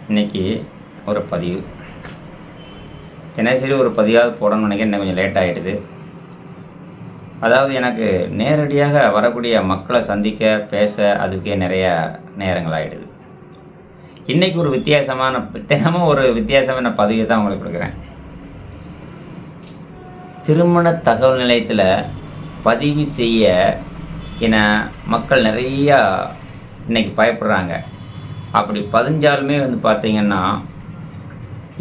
இன்றைக்கி ஒரு பதிவு தினசரி ஒரு பதிவாவது போடணும்னு நினைக்கிறேன். இன்னும் கொஞ்சம் லேட் ஆகிடுது. அதாவது எனக்கு நேரடியாக வரக்கூடிய மக்களை சந்திக்க பேச அதுக்கே நிறையா நேரங்கள் ஆகிடுது. இன்றைக்கி ஒரு தினமும் ஒரு வித்தியாசமான பதிவை தான் உங்களுக்கு கொடுக்குறேன். திருமண தகவல் நிலையத்தில் பதிவு செய்ய என மக்கள் நிறையா இன்றைக்கி பயப்படுறாங்க. அப்படி பதிஞ்சாலுமே பார்த்திங்கன்னா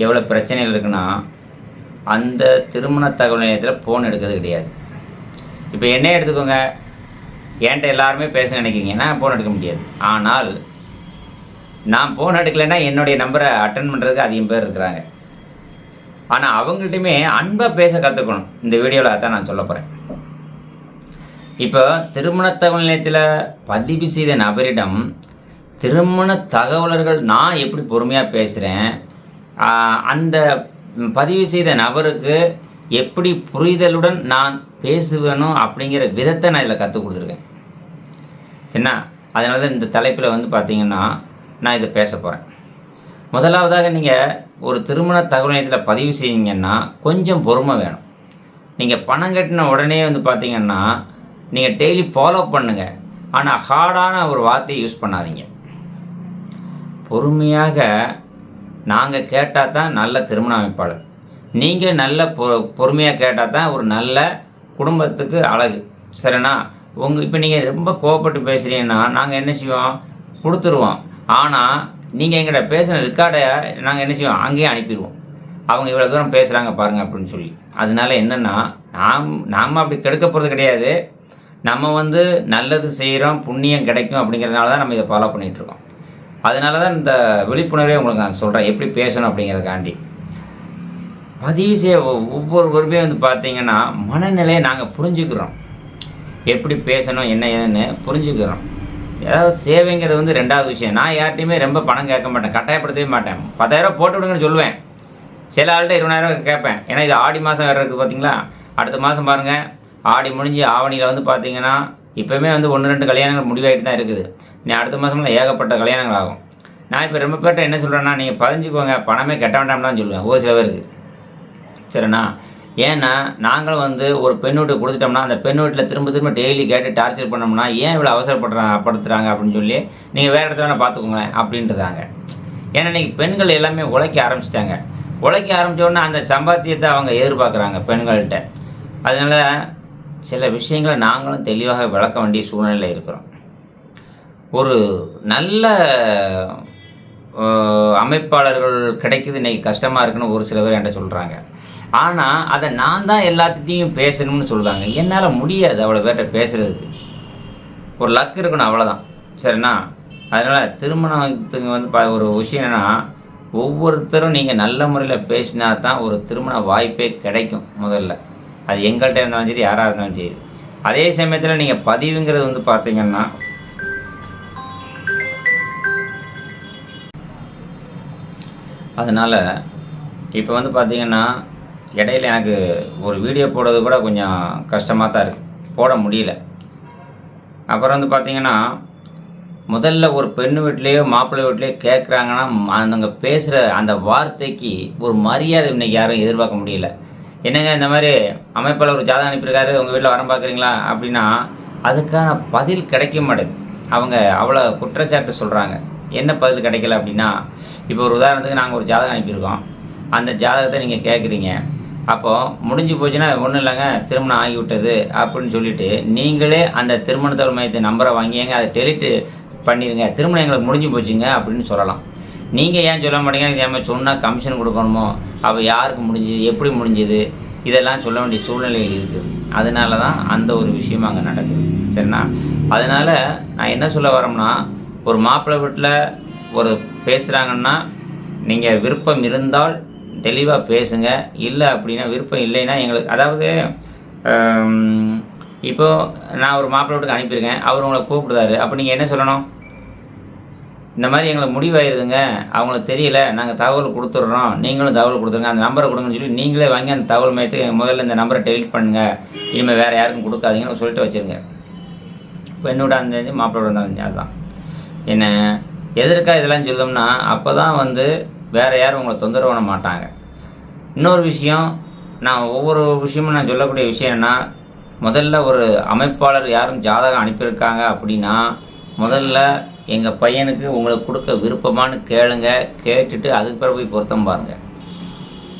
எவ்வளோ பிரச்சனைகள் இருக்குன்னா, அந்த திருமண தகவல் நிலையத்தில் ஃபோன் எடுக்கிறது கிடையாது. இப்போ என்ன எடுத்துக்கோங்க, என்கிட்ட எல்லாருமே பேச நினைக்கிறீங்க, நான் ஃபோன் எடுக்க முடியாது. ஆனால் நான் ஃபோன் எடுக்கலைன்னா என்னுடைய நம்பரை அட்டன் பண்ணுறதுக்கு அதிகம் பேர் இருக்கிறாங்க. ஆனால் அவங்கள்ட்டையுமே அன்பாக பேச கற்றுக்கணும். இந்த வீடியோவில் அதான் நான் சொல்ல போகிறேன். இப்போ திருமண தகவல் நிலையத்தில் பதிவு செய்த நபரிடம் திருமண தகவலர்கள் நான் எப்படி பொறுமையாக பேசுகிறேன், அந்த பதிவு செய்த நபருக்கு எப்படி புரிதலுடன் நான் பேசுவேணும் அப்படிங்கிற விதத்தை நான் இதில் கற்றுக் கொடுத்துருக்கேன். சரிண்ணா? அதனால தான் இந்த தலைப்பில் பார்த்திங்கன்னா நான் இதை பேச போகிறேன். முதலாவதாக நீங்கள் ஒரு திருமண தகவல் நிலையத்தில் பதிவு செய்வீங்கன்னா கொஞ்சம் பொறுமை வேணும். நீங்கள் பணம் கட்டின உடனே பார்த்திங்கன்னா நீங்கள் டெய்லி ஃபாலோ பண்ணுங்கள். ஆனால் ஹார்டான ஒரு வார்த்தையை யூஸ் பண்ணாதீங்க. பொறுமையாக நாங்கள் கேட்டால் தான் நல்ல திருமண அமைப்பாளர். நீங்கள் நல்ல பொறுமையாக கேட்டால் தான் ஒரு நல்ல குடும்பத்துக்கு அழகு. சரிண்ணா? இப்போ நீங்கள் ரொம்ப கோவப்பட்டு பேசுகிறீங்கன்னா நாங்கள் என்ன செய்வோம், கொடுத்துருவோம். ஆனால் நீங்கள் எங்கிட்ட பேசுகிற ரெக்கார்டை நாங்கள் என்ன செய்வோம், அங்கேயே அனுப்பிடுவோம். அவங்க இவ்வளோ தூரம் பேசுகிறாங்க பாருங்கள் அப்படின்னு சொல்லி. அதனால என்னென்னா நாம் அப்படி கெடுக்க போகிறது கிடையாது. நம்ம நல்லது செய்கிறோம், புண்ணியம் கிடைக்கும் அப்படிங்கிறதுனால தான் நம்ம இதை ஃபாலோ பண்ணிகிட்ருக்கோம். அதனால தான் இந்த விழிப்புணர்வே உங்களுக்கு நான் சொல்கிறேன், எப்படி பேசணும் அப்படிங்கிறதுக்காண்டி. பதிவு செய்ய ஒவ்வொருவருமே பார்த்திங்கன்னா மனநிலையை நாங்கள் புரிஞ்சுக்கிறோம். எப்படி பேசணும் என்ன ஏதுன்னு புரிஞ்சுக்கிறோம். ஏதாவது சேவைங்கிறது ரெண்டாவது விஷயம். நான் யார்கிட்டையுமே ரொம்ப பணம் கேட்க மாட்டேன், கட்டாயப்படுத்தவே மாட்டேன். 10,000 போட்டு விடுங்கன்னு சொல்லுவேன். சில ஆள்கிட்ட 20,000 கேட்பேன். ஏன்னா இது ஆடி மாதம் வேறு இருக்குது பார்த்தீங்களா. அடுத்த மாதம் பாருங்கள், ஆடி முடிஞ்சு ஆவணியில் பார்த்திங்கன்னா இப்போவுமே 1-2 கல்யாணங்கள் முடிவாகிட்டு தான் இருக்குது. நீ அடுத்த மாதம்லாம் ஏகப்பட்ட கல்யாணங்கள் ஆகும். நான் இப்போ ரொம்ப பேர்ட்ட என்ன சொல்கிறேன்னா, நீங்கள் பதிஞ்சுக்கோங்க, பணமே கட்ட வேண்டாம் தான் சொல்லுவேன் ஒரு சில பேருக்கு. சரிண்ணா? ஏன்னா நாங்களும் ஒரு பெண் வீட்டுக்கு கொடுத்துட்டோம்னா அந்த பெண் வீட்டில் திரும்ப டெய்லி கேட்டு டார்ச்சர் பண்ணோம்னா ஏன் இவ்வளோ அவசரப்படுத்துகிறாங்க அப்படின்னு சொல்லி நீங்கள் வேறு இடத்துல வேணால் பார்த்துக்கோங்களேன் அப்படின்றதாங்க. ஏன்னா இன்றைக்கி பெண்கள் எல்லாமே உழைக்க ஆரம்பிச்சிட்டாங்க. உழைக்க ஆரம்பித்தோடனே அந்த சம்பாத்தியத்தை அவங்க எதிர்பார்க்குறாங்க பெண்கள்கிட்ட. அதனால் சில விஷயங்களை நாங்களும் தெளிவாக விளக்க வேண்டிய சூழ்நிலையில் இருக்கிறோம். ஒரு நல்ல அமைப்பாளர்கள் கிடைக்குது இன்றைக்கி கஷ்டமாக இருக்குன்னு ஒரு சில பேர் என்கிட்ட சொல்கிறாங்க. ஆனால் அதை நான் தான் எல்லாத்திட்டையும் பேசணும்னு சொல்லுவாங்க. என்னால் முடியாது அவ்வளோ பேர்கிட்ட பேசுகிறதுக்கு. ஒரு லக் இருக்கணும், அவ்வளோதான். சரிண்ணா? அதனால் திருமணத்துக்கு ஒரு விஷயம் என்னென்னா, ஒவ்வொருத்தரும் நீங்கள் நல்ல முறையில் பேசினா தான் ஒரு திருமண வாய்ப்பே கிடைக்கும். முதல்ல அது எங்கள்கிட்ட இருந்தாலும் சரி, யாராக இருந்தாலும் சரி. அதே சமயத்தில் நீங்கள் பதிவுங்கிறது பார்த்தீங்கன்னா அதனால் இப்போ பார்த்திங்கன்னா இடையில எனக்கு ஒரு வீடியோ போடுறது கூட கொஞ்சம் கஷ்டமாக தான் இருக்குது, போட முடியல. அப்புறம் பார்த்திங்கன்னா முதல்ல ஒரு பெண் வீட்லேயோ மாப்பிள்ளை வீட்லேயோ கேட்குறாங்கன்னா அவங்க பேசுகிற அந்த வார்த்தைக்கு ஒரு மரியாதை இன்றைக்கி யாரும் எதிர்பார்க்க முடியல. என்னங்க இந்த மாதிரி அமைப்பாளர் ஒரு ஜாதகம் அனுப்பியிருக்காரு, உங்கள் வீட்டில் வரம் பார்க்குறீங்களா அப்படின்னா அதுக்கான பதில் கிடைக்க மாட்டேங்குது. அவங்க அவ்வளோ குற்றச்சாட்டு சொல்கிறாங்க. என்ன பதில் கிடைக்கல அப்படின்னா, இப்போ ஒரு உதாரணத்துக்கு நாங்கள் ஒரு ஜாதகம் அனுப்பியிருக்கோம். அந்த ஜாதகத்தை நீங்கள் கேட்குறீங்க. அப்போது முடிஞ்சு போச்சுன்னா ஒன்றும் இல்லைங்க, திருமணம் ஆகிவிட்டது அப்படின்னு சொல்லிவிட்டு நீங்களே அந்த திருமண தகவல் மையத்தை நம்பரை வாங்கிங்க, அதை டெலிட்டு பண்ணிடுங்க, திருமணம் எங்களுக்கு முடிஞ்சு போச்சுங்க அப்படின்னு சொல்லலாம். நீங்கள் ஏன் சொல்ல மாட்டீங்க, ஏன் சொன்னால் கமிஷன் கொடுக்கணுமோ, அப்போ யாருக்கு முடிஞ்சுது, எப்படி முடிஞ்சுது, இதெல்லாம் சொல்ல வேண்டிய சூழ்நிலைகள் இருக்குது. அதனால தான் அந்த ஒரு விஷயம் அங்கே நடக்குது. சரிண்ணா? அதனால் நான் என்ன சொல்ல வரோம்னா, ஒரு மாப்பிள்ளை வீட்டில் ஒரு பேசுகிறாங்கன்னா நீங்கள் விருப்பம் இருந்தால் தெளிவாக பேசுங்க. இல்லை அப்படின்னா விருப்பம் இல்லைன்னா எங்களுக்கு, அதாவது இப்போது நான் ஒரு மாப்பிள்ளை வீட்டுக்கு அனுப்பியிருக்கேன், அவர் உங்களை கூப்பிடுதாரு. அப்போ நீங்கள் என்ன சொல்லணும், இந்த மாதிரி எங்களுக்கு முடிவாயிருதுங்க, அவங்களுக்கு தெரியல, நாங்கள் தகவல் கொடுத்துட்றோம், நீங்களும் தகவல் கொடுத்துருங்க, அந்த நம்பரை கொடுங்கன்னு சொல்லி நீங்களே வாங்கி அந்த தகவல் மையத்துக்கு முதல்ல இந்த நம்பரை டெலிட் பண்ணுங்கள், இனிமேல் வேறு யாருக்கும் கொடுக்காதீங்கன்னு சொல்லிட்டு வச்சுருங்க. பெண்ணோட அந்த மாப்பிள்ளோட இருந்தாலும் அதுதான். என்ன எதற்காக இதெல்லாம் சொல்லும்னா, அப்போ தான் வந்து வேறு யாரும் உங்கள தொந்தரவு பண்ண மாட்டாங்க. இன்னொரு விஷயம், நான் ஒவ்வொரு விஷயமும் நான் சொல்லக்கூடிய விஷயம் என்னன்னா, முதல்ல ஒரு அமைப்பாளர் யாரும் ஜாதகம் அனுப்பியிருக்காங்க அப்படின்னா, முதல்ல எங்க பையனுக்கு உங்களுக்கு குடுக்க விருப்பமான்னு கேளுங்க. கேட்டுட்டு அதுக்கு பிறகு போய் பொருத்தம் பாருங்க.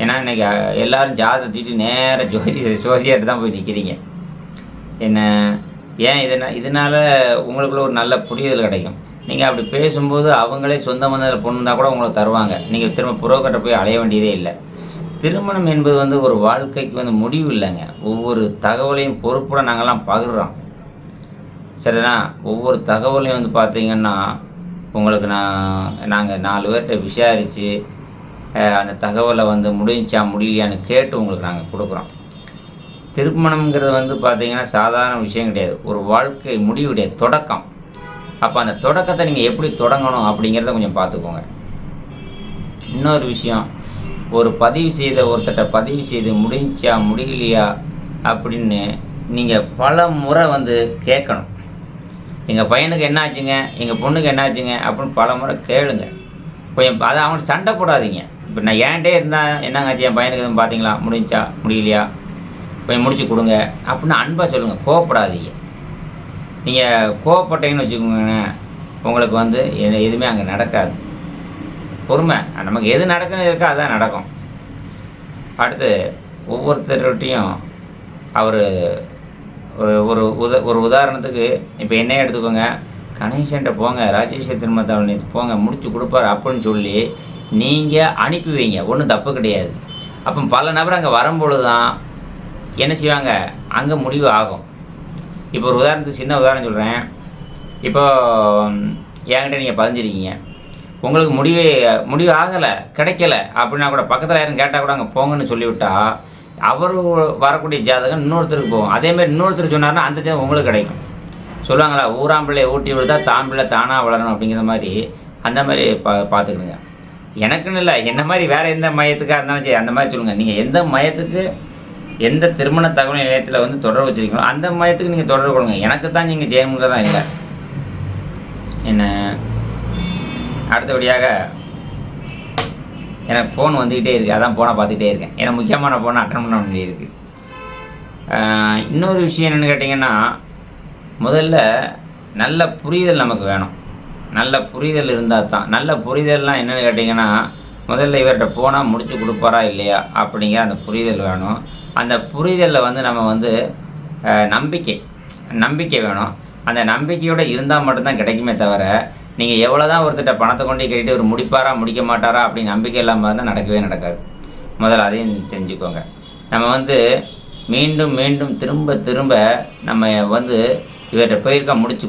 ஏன்னா, இன்னைக்கு எல்லாரும் ஜாதகத்த தூக்கிட்டு நேரா ஜோசியர்ட்ட தான் போய் நிற்கிறீங்க. என்ன ஏன் இதனால உங்களுக்குள்ள ஒரு நல்ல புரிதல் கிடைக்கும். நீங்க அப்படி பேசும்போது அவங்களே சொந்த பந்தத்துல பொண்ணு இருந்தா கூட உங்களுக்கு தருவாங்க. நீங்க திரும்ப புரோக்கர்ட்ட போய் அலைய வேண்டியதே இல்ல. திருமணம் என்பது வந்து ஒரு வாழ்க்கைக்கு வந்து முடிவு இல்லைங்க. ஒவ்வொரு தகவலையும் பொறுப்புடன் நாங்கள்லாம் பகிர்றோம். சரிண்ணா? ஒவ்வொரு தகவலையும் வந்து பார்த்தீங்கன்னா, உங்களுக்கு நாங்க 4 பேர்ட்ட விசாரிச்சு, அந்த தகவல வந்து முடிஞ்சுச்சா, முடியலையான்னு கேட்டு உங்களுக்கு நாங்க குடுக்குறோம். திருமணம்ங்கிறது வந்து பார்த்தீங்கன்னா, சாதாரண விஷயம் கிடையாது. ஒரு வாழ்க்கை முடிவு கிடையாது. தொடக்கம். அப்ப அந்த தொடக்கத்த நீங்க எப்படி தொடங்கணும் அப்படிங்கிறத கொஞ்சம் பார்த்துக்கோங்க. இன்னொரு விஷயம், ஒருத்தர்ட்ட பதிவு செய்து முடிஞ்சுச்சா, முடியலையா அப்படின்னு நீங்க பல முறை வந்து கேட்கணும். எங்க பையனுக்கு என்ன ஆச்சுங்க? எங்க பொண்ணுக்கு என்ன ஆச்சுங்க? அப்படின்னு பல முறை கேளுங்க. கொஞ்சம் அத அவங்கள்ட்ட சண்டை போடாதீங்க. இப்ப நான் என்ட்டயே இருந்தா, "என்னங்க ஆச்சு? என் பையனுக்கு எதுவும் பார்த்தீங்களா? முடிஞ்சுச்சா? முடியலையா? கொஞ்சம் முடிச்சு குடுங்க." அப்படின்னு அன்பா சொல்லுங்க. கோவப்படாதீங்க. நீங்க கோவப்பட்டீங்கன்னு வச்சுக்கோங்களேன், உங்களுக்கு வந்து எதுவுமே அங்க நடக்காது. பொறுமை. நமக்கு எது நடக்குன்னு இருக்கோ அதான் நடக்கும். அடுத்து ஒவ்வொருத்தர்கிட்டயும் அவரு ஒரு உதாரணத்துக்கு இப்போ என்னையே எடுத்துக்கோங்க. கணேசன்ட்ட போங்க, ராஜேஸ்வரி திருமணத்தாவணி போங்க முடிச்சு குடுப்பாரு அப்படின்னு சொல்லி நீங்க அனுப்பி வைங்க. ஒண்ணும் தப்பு கிடையாது. அப்போ பல நபர் அங்க வரும்பொழுது தான் என்ன செய்வாங்க, அங்க முடிவு ஆகும். இப்போ ஒரு உதாரணத்துக்கு சின்ன உதாரணம் சொல்றேன். இப்போ என்கிட்ட நீங்க பதிஞ்சிருக்கீங்க. உங்களுக்கு முடிவு ஆகல, கிடைக்கல அப்படின்னா கூட பக்கத்துல யாரும் கேட்டா கூட அங்க போங்கன்னு சொல்லிவிட்டா, அவரு வரக்கூடிய ஜாதகம் இன்னொருத்தருக்கு போகும். அதே மாரி இன்னொருத்தர் சொன்னாருன்னா, அந்த ஜாதகம் உங்களுக்கு கிடைக்கும். சொல்லுவாங்கல்ல, "ஊராம்பிள்ளைய ஊட்டி விழுத்தா தாம்பிள்ளை தானா வளரணும்" அப்படிங்கிற மாரி, அந்த மாரி பார்த்துக்கிடுங்க. எனக்குன்னு இல்ல, என்ன மாரி வேற எந்த மையத்துக்கா இருந்தாலும் சரி, அந்த மாரி சொல்லுங்க. நீங்க எந்த மையத்துக்கு, எந்த திருமண தகவல் நிலையத்துல வந்து தொடர்பு வச்சிருக்கீங்களோ, அந்த மையத்துக்கு நீங்க தொடர்பு கொள்ளுங்க. எனக்கு தான் நீங்க செய்யணுங்கிறதா இல்ல. என்ன அடுத்தபடியாக எனக்கு ஃபோன் வந்துக்கிட்டே இருக்குது. அதான் ஃபோனை பார்த்துக்கிட்டே இருக்கேன். ஏன்னா முக்கியமான ஃபோனை அட்டெண்ட் பண்ண வேண்டியது. இன்னொரு விஷயம் என்னென்னு கேட்டிங்கன்னா, முதல்ல நல்ல புரிதல் நமக்கு வேணும். நல்ல புரிதல் இருந்தால் தான். நல்ல புரிதல்னால் என்னென்னு கேட்டிங்கன்னா, முதல்ல இவர்கிட்ட போனால் முடிச்சு கொடுப்பாரா இல்லையா அப்படிங்கிற அந்த புரிதல் வேணும். அந்த புரிதலில் வந்து நம்ம வந்து நம்பிக்கை வேணும். அந்த நம்பிக்கையோடு இருந்தால் மட்டும்தான் கிடைக்குமே தவிர, நீங்கள் எவ்வளோ தான் ஒருத்தர்கிட்ட பணத்தை கொண்டு கேட்டுட்டு ஒரு முடிப்பாரா முடிக்க மாட்டாரா அப்படின்னு நம்பிக்கை இல்லாமல் இருந்தால் நடக்கவே நடக்காது. முதல்ல அதையும் தெரிஞ்சுக்கோங்க. நம்ம வந்து மீண்டும் மீண்டும் திரும்ப திரும்ப நம்ம வந்து இவர்கிட்ட போயிருக்கா முடிச்சு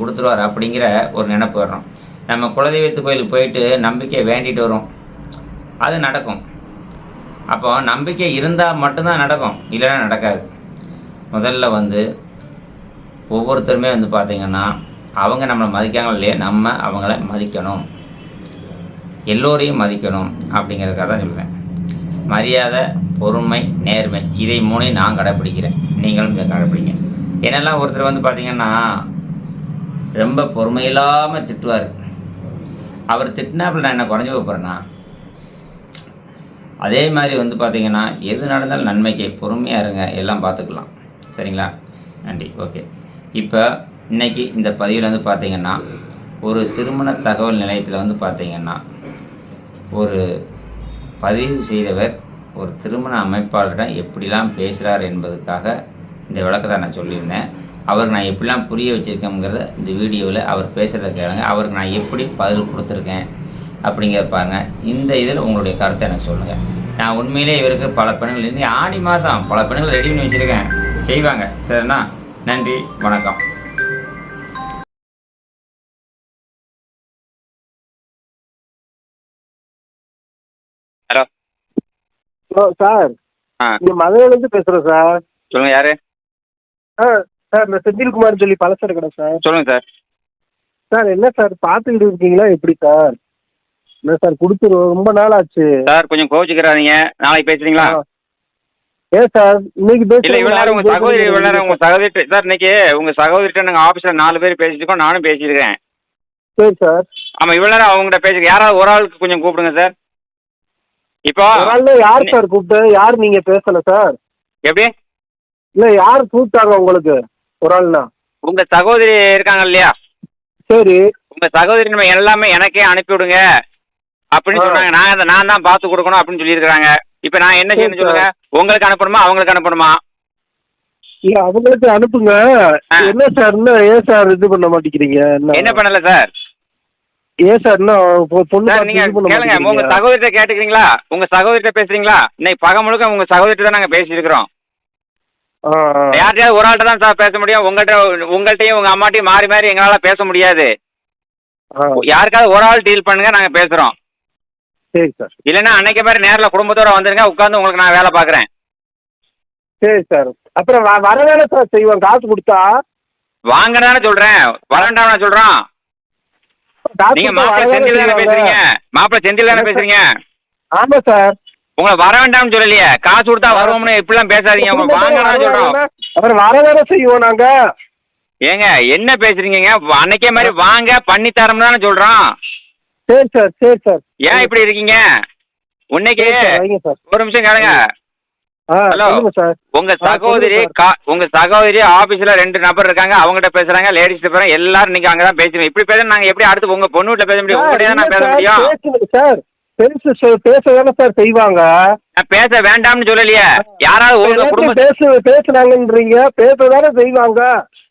கொடுத்துருவார் அப்படிங்கிற ஒரு நினைப்பு வர்றோம். நம்ம குலதெய்வத்து கோயிலுக்கு போயிட்டு நம்பிக்கை வேண்டிட்டு வரோம், அது நடக்கும். அப்போ நம்பிக்கை இருந்தால் மட்டும்தான் நடக்கும், இல்லைன்னா நடக்காது. முதல்ல வந்து ஒவ்வொருத்தருமே வந்து பார்த்திங்கன்னா, அவங்க நம்மளை மதிக்காங்களோ இல்லையா, நம்ம அவங்கள மதிக்கணும். எல்லோரையும் மதிக்கணும் அப்படிங்கிறதுக்காக தான் சொல்கிறேன். மரியாதை, பொறுமை, நேர்மை, இதை 3ஐயும் நான் கடைப்பிடிக்கிறேன். நீங்களும் இதை கடைப்பிடிங்க. என்னெல்லாம் ஒருத்தர் வந்து பார்த்திங்கன்னா, ரொம்ப பொறுமையில்லாமல் திட்டுவார். அவர் திட்டினாப்புல நான் என்ன குறைஞ்சி போகிறேன்னா, அதே மாதிரி வந்து பார்த்திங்கன்னா, எது நடந்தாலும் நன்மைக்கு பொறுமையாக இருங்க, எல்லாம் பார்த்துக்கலாம். சரிங்களா? நன்றி. ஓகே. இப்போ இன்றைக்கி இந்த பதிவில் வந்து பார்த்திங்கன்னா, ஒரு திருமண தகவல் நிலையத்தில் வந்து பார்த்திங்கன்னா, ஒரு பதிவு செய்தவர் ஒரு திருமண அமைப்பாளரிடம் எப்படிலாம் பேசுகிறார் என்பதுக்காக இந்த விளக்கத்தை நான் சொல்லியிருந்தேன். அவருக்கு நான் எப்படிலாம் புரிய வச்சுருக்கேங்கிறத இந்த வீடியோவில் அவர் பேசுகிறத கேளுங்க. அவருக்கு நான் எப்படி பதில் கொடுத்துருக்கேன் அப்படிங்கிறத பாருங்கள். இந்த இதில் உங்களுடைய கருத்தை எனக்கு சொல்லுங்கள். நான் உண்மையிலே இவருக்கு பல பெண்கள் இன்னும் ஆடி மாதம் பல பெண்கள் ரெடி பண்ணி வச்சுருக்கேன், செய்வாங்க. சரிண்ணா? நன்றி, வணக்கம். ஹலோ. ஹலோ சார், இங்க மதுரையிலேருந்து பேசுகிறேன் சார். சொல்லுங்கள், யார்? சார் நான் செந்தில்குமார்னு சொல்லி பலசர கடை சார். சொல்லுங்கள் சார். சார் என்ன சார் பார்த்துக்கிட்டு இருக்கீங்களா எப்படி சார்? என்ன சார் கொடுத்து ரொம்ப நாள் ஆச்சு சார். கொஞ்சம் கோவிச்சுக்கிறாதீங்க, நாளைக்கு பேசுறீங்களா? ஏன் சார் இன்னைக்கு இல்லை, இவ்வளோ நேரம் உங்கள் சகோதரி சார், இன்னைக்கு உங்கள் சகோதரிட்ட நாங்கள் ஆஃபீஸில் 4 பேர் பேசிட்டு இருக்கோம், நானும் பேசியிருக்கேன். சரி சார். ஆமா இவ்வளவு நேரம் அவங்ககிட்ட பேசுங்க. யாராவது ஒரு ஆளுக்கு கொஞ்சம் கூப்பிடுங்க சார். இப்போ ஒரு ஆள்ல யார் சார் கூப்பிட்டு? யார் நீங்க பேசல சார்? எப்படி இல்ல யார் கூப்பிட்டாங்க உங்களுக்கு ஒரு ஆள்னா? உங்க சகோதரி இருக்காங்க இல்லையா, சரி. உங்க சகோதரி நம்ம எல்லாமே எனக்கே அனுப்பி விடுங்க அப்படின்னு சொன்னாங்க. நான் தான் பார்த்து கொடுக்கணும் அப்படின்னு சொல்லியிருக்கிறாங்க. இப்போ நான் என்ன செய்யணும் சொல்லுங்க? உங்களுக்கு அனுப்பணுமா அவங்களுக்கு அனுப்பணுமா? இல்ல அவங்களுக்கு அனுப்புங்க. என்ன சார் இன்னும் ஏன் சார் இது பண்ண மாட்டேங்கிறீங்க? என்ன பண்ணல சார்? ஏன் சார் இன்னும் பொண்ணு சார் பார்த்து நீங்க இது பண்ண கேளுங்க, உங்க மாட்டேங்கிறீங்க? சகோதரிட்ட கேட்டுக்கிறீங்களா? உங்க சகோதரிட்ட பேசுறீங்களா? இன்னைக்கு பகல் முழுக்க உங்க சகோதரிட்ட தான் நாங்க பேசியிருக்கிறோம். ஆ, ஆ. யார்கிட்டயாவது ஒரு ஆள்கிட்ட தான் சார் பேச முடியும். உங்கள்கிட்டயும் உங்க அம்மாட்டையும் மாறி மாறி எங்களால பேச முடியாது. ஆ. யாருக்காவது ஒரு ஆள் டீல் பண்ணுங்க, நாங்க பேசுறோம். சரி சார். இல்லைன்னா அன்னைக்கு மாதிரி நேரில் குடும்பத்தோட வந்துருங்க, உட்காந்து உங்களுக்கு நான் வேலை பார்க்குறேன். சரி சார். அப்புறம் வரதானே சார் செய்வோம் காசு கொடுத்தா? வாங்கதானே சொல்றேன், வரண்டாம் சொல்றோம். காசு நீங்க கொடுத்தா மாப்பிள்ளை வரதானே செந்தில் தானே செய்வாங்க. பேசுறீங்க? மாப்பிள்ளை செந்தில் தானே பேசுறீங்க? ஆமா சார். உங்களை வர வேண்டாம்னு சொல்லலையே, காசு கொடுத்தா வருவோம்னு இப்படிலாம் பேசாதீங்க. உங்க வாங்கதான் சொல்றோம். அப்புறம் வரதானே செய்வோம் நாங்க. ஏங்க என்ன பேசுறீங்க? அன்னைக்கே மாதிரி வாங்க பண்ணி தரோம் தானே சொல்றோம். சரி சார். சரி சார். ஏன் இப்படி இருக்கீங்க? உன்னைக்கு சரி சார், வைங்க சார். ஒரு நிமிஷம் கேளுங்க. ஆ, ஹலோ, சொல்லுங்க சார். உங்க ஆ, சகோதரி சொல்லுங்க சார். உங்க சகோதரி ஆபீஸ்ல 2 நபர் இருக்காங்க, அவங்ககிட்ட பேசுறாங்க, லேடிஸ் பேசுறாங்க, எல்லாரும் நீங்க அங்கதான் பேசுவீங்க. இப்படி பேச நாங்க எப்படி அடுத்து உங்க பொண்ணு வீட்டுல பேச முடியும்? சார், உங்கள்கிட்ட தான் நான் இல்ல பேச சார், முடியும். பேசுங்க சார். பேசதானே சார் செய்வாங்க. நான் பேச வேண்டாம்னு சொல்லலையே. யாராவது உங்க குடும்ப பேசுனாங்கன்றீங்க. பேசதானே செய்வாங்க.